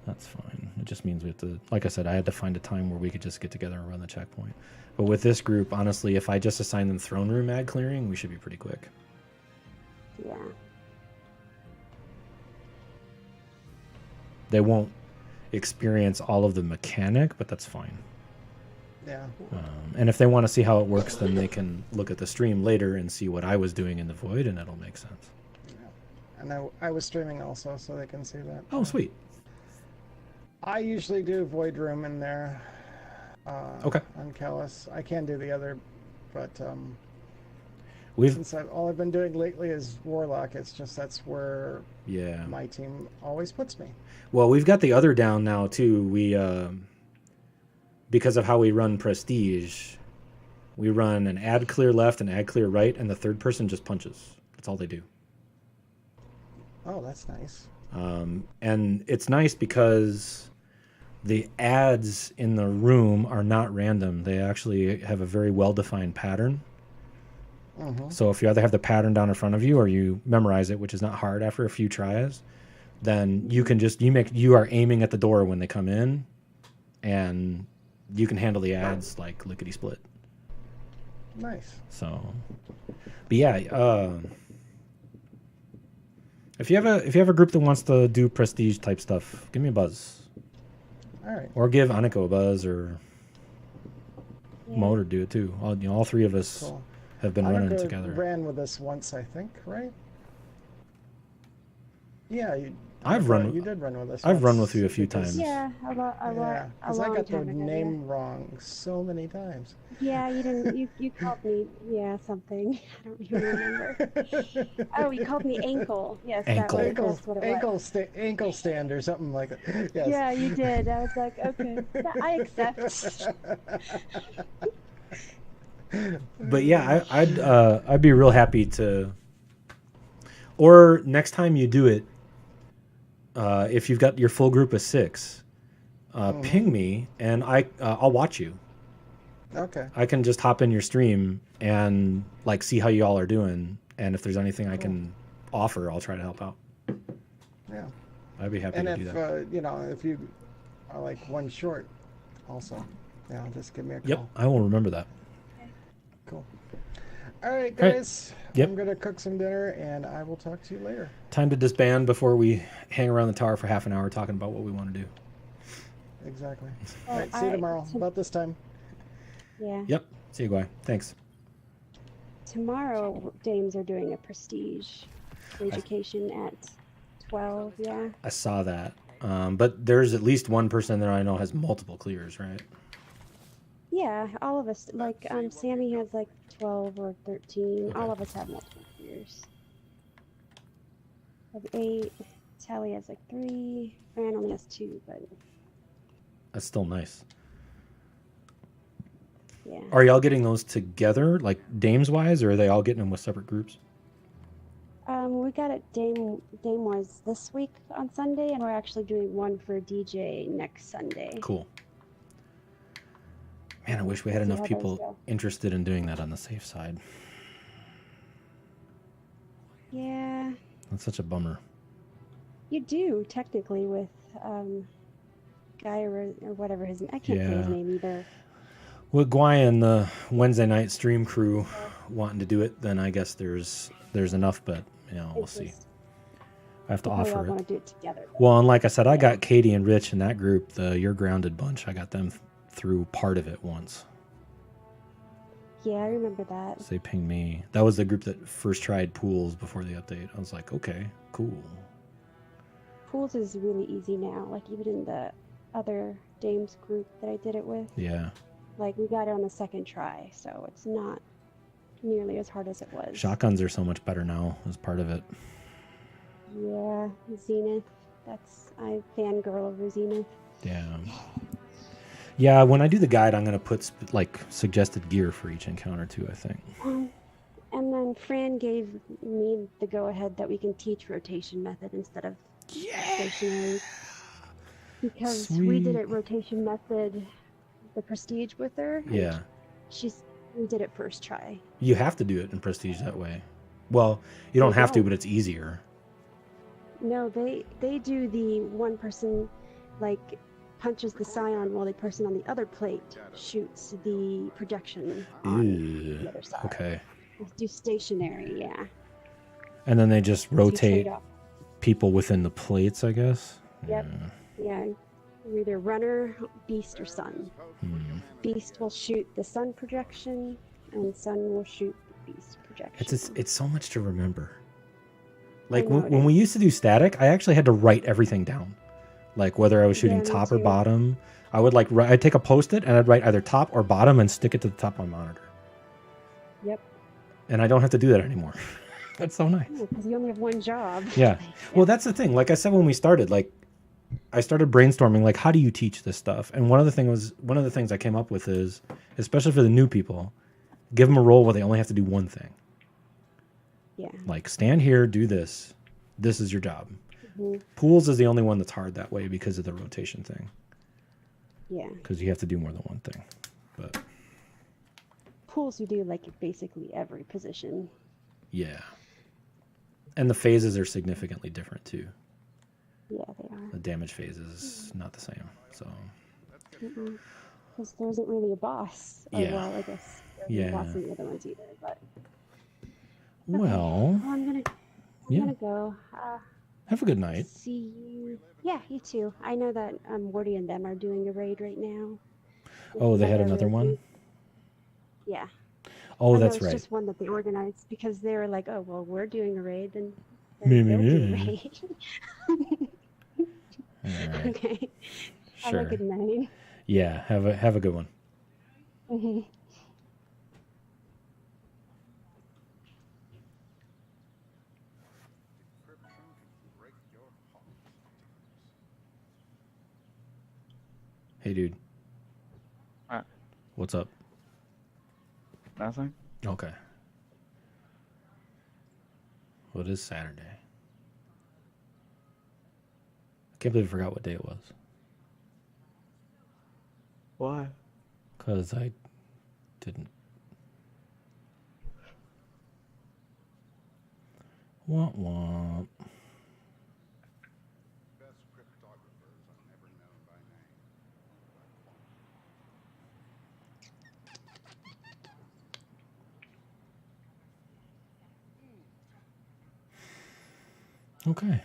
That's fine. It just means we have to, like I said, I had to find a time where we could just get together and run the checkpoint. But with this group, honestly, if I just assign them throne room ad clearing, we should be pretty quick. Yeah. They won't experience all of the mechanic, but that's fine. Yeah. And if they want to see how it works, then they can look at the stream later and see what I was doing in the void, and it'll make sense. Yeah. And I was streaming also, so they can see that. Oh, sweet. I usually do Void Room in there. Okay. On Callus. I can do the other, but We've since all I've been doing lately is Warlock, it's just that's where my team always puts me. Well, we've got the other down now too. We because of how we run Prestige, we run an ad clear left and ad clear right, and the third person just punches. That's all they do. Oh, that's nice. And it's nice because the ads in the room are not random. They actually have a very well-defined pattern. So if you either have the pattern down in front of you or you memorize it, which is not hard after a few tries, then you can just you are aiming at the door when they come in, and you can handle the ads like lickety split. Nice. So, but yeah, if you have a group that wants to do prestige type stuff, give me a buzz. All right. Or give Aniko a buzz, or Motor do it too. All three of us have been running together. Ran with us once, I think, right? Yeah, you did run with us. I've run with you a few times. Yeah, because I got the name wrong so many times. Yeah, you didn't. You called me something. I don't even remember. Oh, you called me ankle. Yes, that's what it was. Ankle stand or something like that. Yes. Yeah, you did. I was like, okay, I accept. But yeah, I'd be real happy to. Or next time you do it, if you've got your full group of 6, ping me and I'll watch you. Okay. I can just hop in your stream and like see how you all are doing, and if there's anything I can offer, I'll try to help out. Yeah. I'd be happy to do that. And if you are like one short, also, just give me a call. Yep, I will remember that. Cool. All right, guys. Yep. I'm gonna cook some dinner, and I will talk to you later. Time to disband before we hang around the tower for half an hour talking about what we want to do. Exactly. All right. See you tomorrow about this time. Yeah. Yep. See you, Guy. Thanks. Tomorrow, Dames are doing a prestige education at 12. Yeah. I saw that. But there's at least one person there I know has multiple clears, right? Yeah, all of us. Like, Sammy has like 12 or 13. Okay. All of us have multiple clears. I have 8. Tally has like 3. Fran only has 2, but. That's still nice. Yeah. Are y'all getting those together, like Dames-wise, or are they all getting them with separate groups? We got it Dame-wise this week on Sunday, and we're actually doing one for DJ next Sunday. Cool. Man, I wish we had enough people interested in doing that on the safe side. Yeah. That's such a bummer. You do, technically, with Guy or whatever his name. I can't say his name either. With Guy and the Wednesday night stream crew, wanting to do it, then I guess there's enough. But we'll see. I have to offer it. Want to do it together. Well, and like I said, I got Katie and Rich in that group, the You're Grounded bunch. I got them through part of it once. Yeah, I remember that. So they pinged me. That was the group that first tried pools before the update. I was like, okay, cool. Pools is really easy now. Like even in the other Dames group that I did it with. Yeah. Like we got it on the second try, so it's not nearly as hard as it was. Shotguns are so much better now as part of it. Yeah, Zenith. I fangirl over Zenith. Yeah. Yeah, when I do the guide, I'm going to put like suggested gear for each encounter too, I think. And then Fran gave me the go-ahead that we can teach rotation method instead of stationary. Because we did it rotation method, the Prestige with her. Yeah. We did it first try. You have to do it in Prestige that way. Well, you don't have to, but it's easier. No, they do the one person like punches the scion while the person on the other plate shoots the projection on the other side. Okay. They do stationary, yeah. And then they just rotate people within the plates, I guess. Yep. Yeah. You're either runner, beast, or sun. Beast will shoot the sun projection, and sun will shoot the beast projection. It's so much to remember. Like when we used to do static, I actually had to write everything down. Like whether I was shooting top or bottom, I would I'd take a Post-it and I'd write either top or bottom and stick it to the top of my monitor. Yep. And I don't have to do that anymore. That's so nice. Because you only have one job. Yeah. Well, that's the thing. Like I said when we started, I started brainstorming how do you teach this stuff? And one of the things I came up with is, especially for the new people, give them a role where they only have to do one thing. Yeah. Like stand here, do this. This is your job. Pools is the only one that's hard that way because of the rotation thing. Yeah. Because you have to do more than one thing. But pools you do basically every position. Yeah. And the phases are significantly different too. Yeah, they are. The damage phase is not the same. So. Because there isn't really a boss. Yeah. Well, I guess there's no boss in the other ones either. But. Okay. Well. I'm gonna go. Have a good night. See you. Yeah, you too. I know that Morty and them are doing a raid right now. Oh, they had another one? Yeah. Oh, that's right. It's just one that they organized because they were like, oh, well, we're doing a raid, then me. Do a raid. Right. Okay. Sure. Have a good night. Yeah, have a good one. Hey, dude. What's up? Nothing. Okay. Well, it is Saturday. I can't believe I forgot what day it was. Why? Because I didn't. Womp womp. Okay.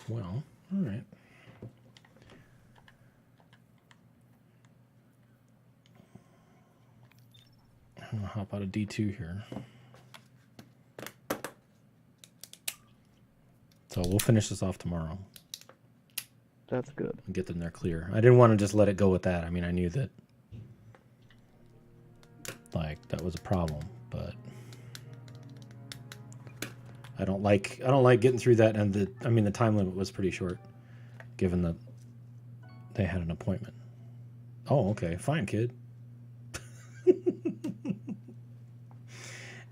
Well, all right. I'm gonna hop out of D2 here. So we'll finish this off tomorrow. That's good. And get them there clear. I didn't want to just let it go with that. I mean, I knew that that was a problem, but I don't like getting through that. And the time limit was pretty short, given that they had an appointment. Oh, okay, fine, kid.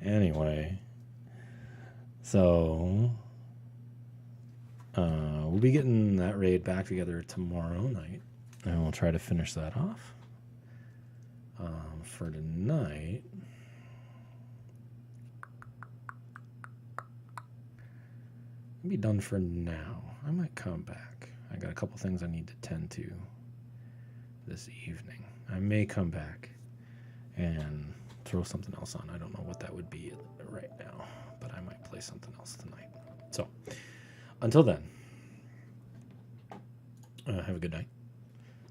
Anyway, so we'll be getting that raid back together tomorrow night, and we'll try to finish that off. For tonight, be done for now. I might come back. I got a couple things I need to tend to this evening. I may come back and throw something else on. I don't know what that would be right now, but I might play something else tonight. So, until then, have a good night,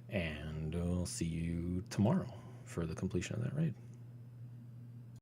and we'll see you tomorrow for the completion of that raid.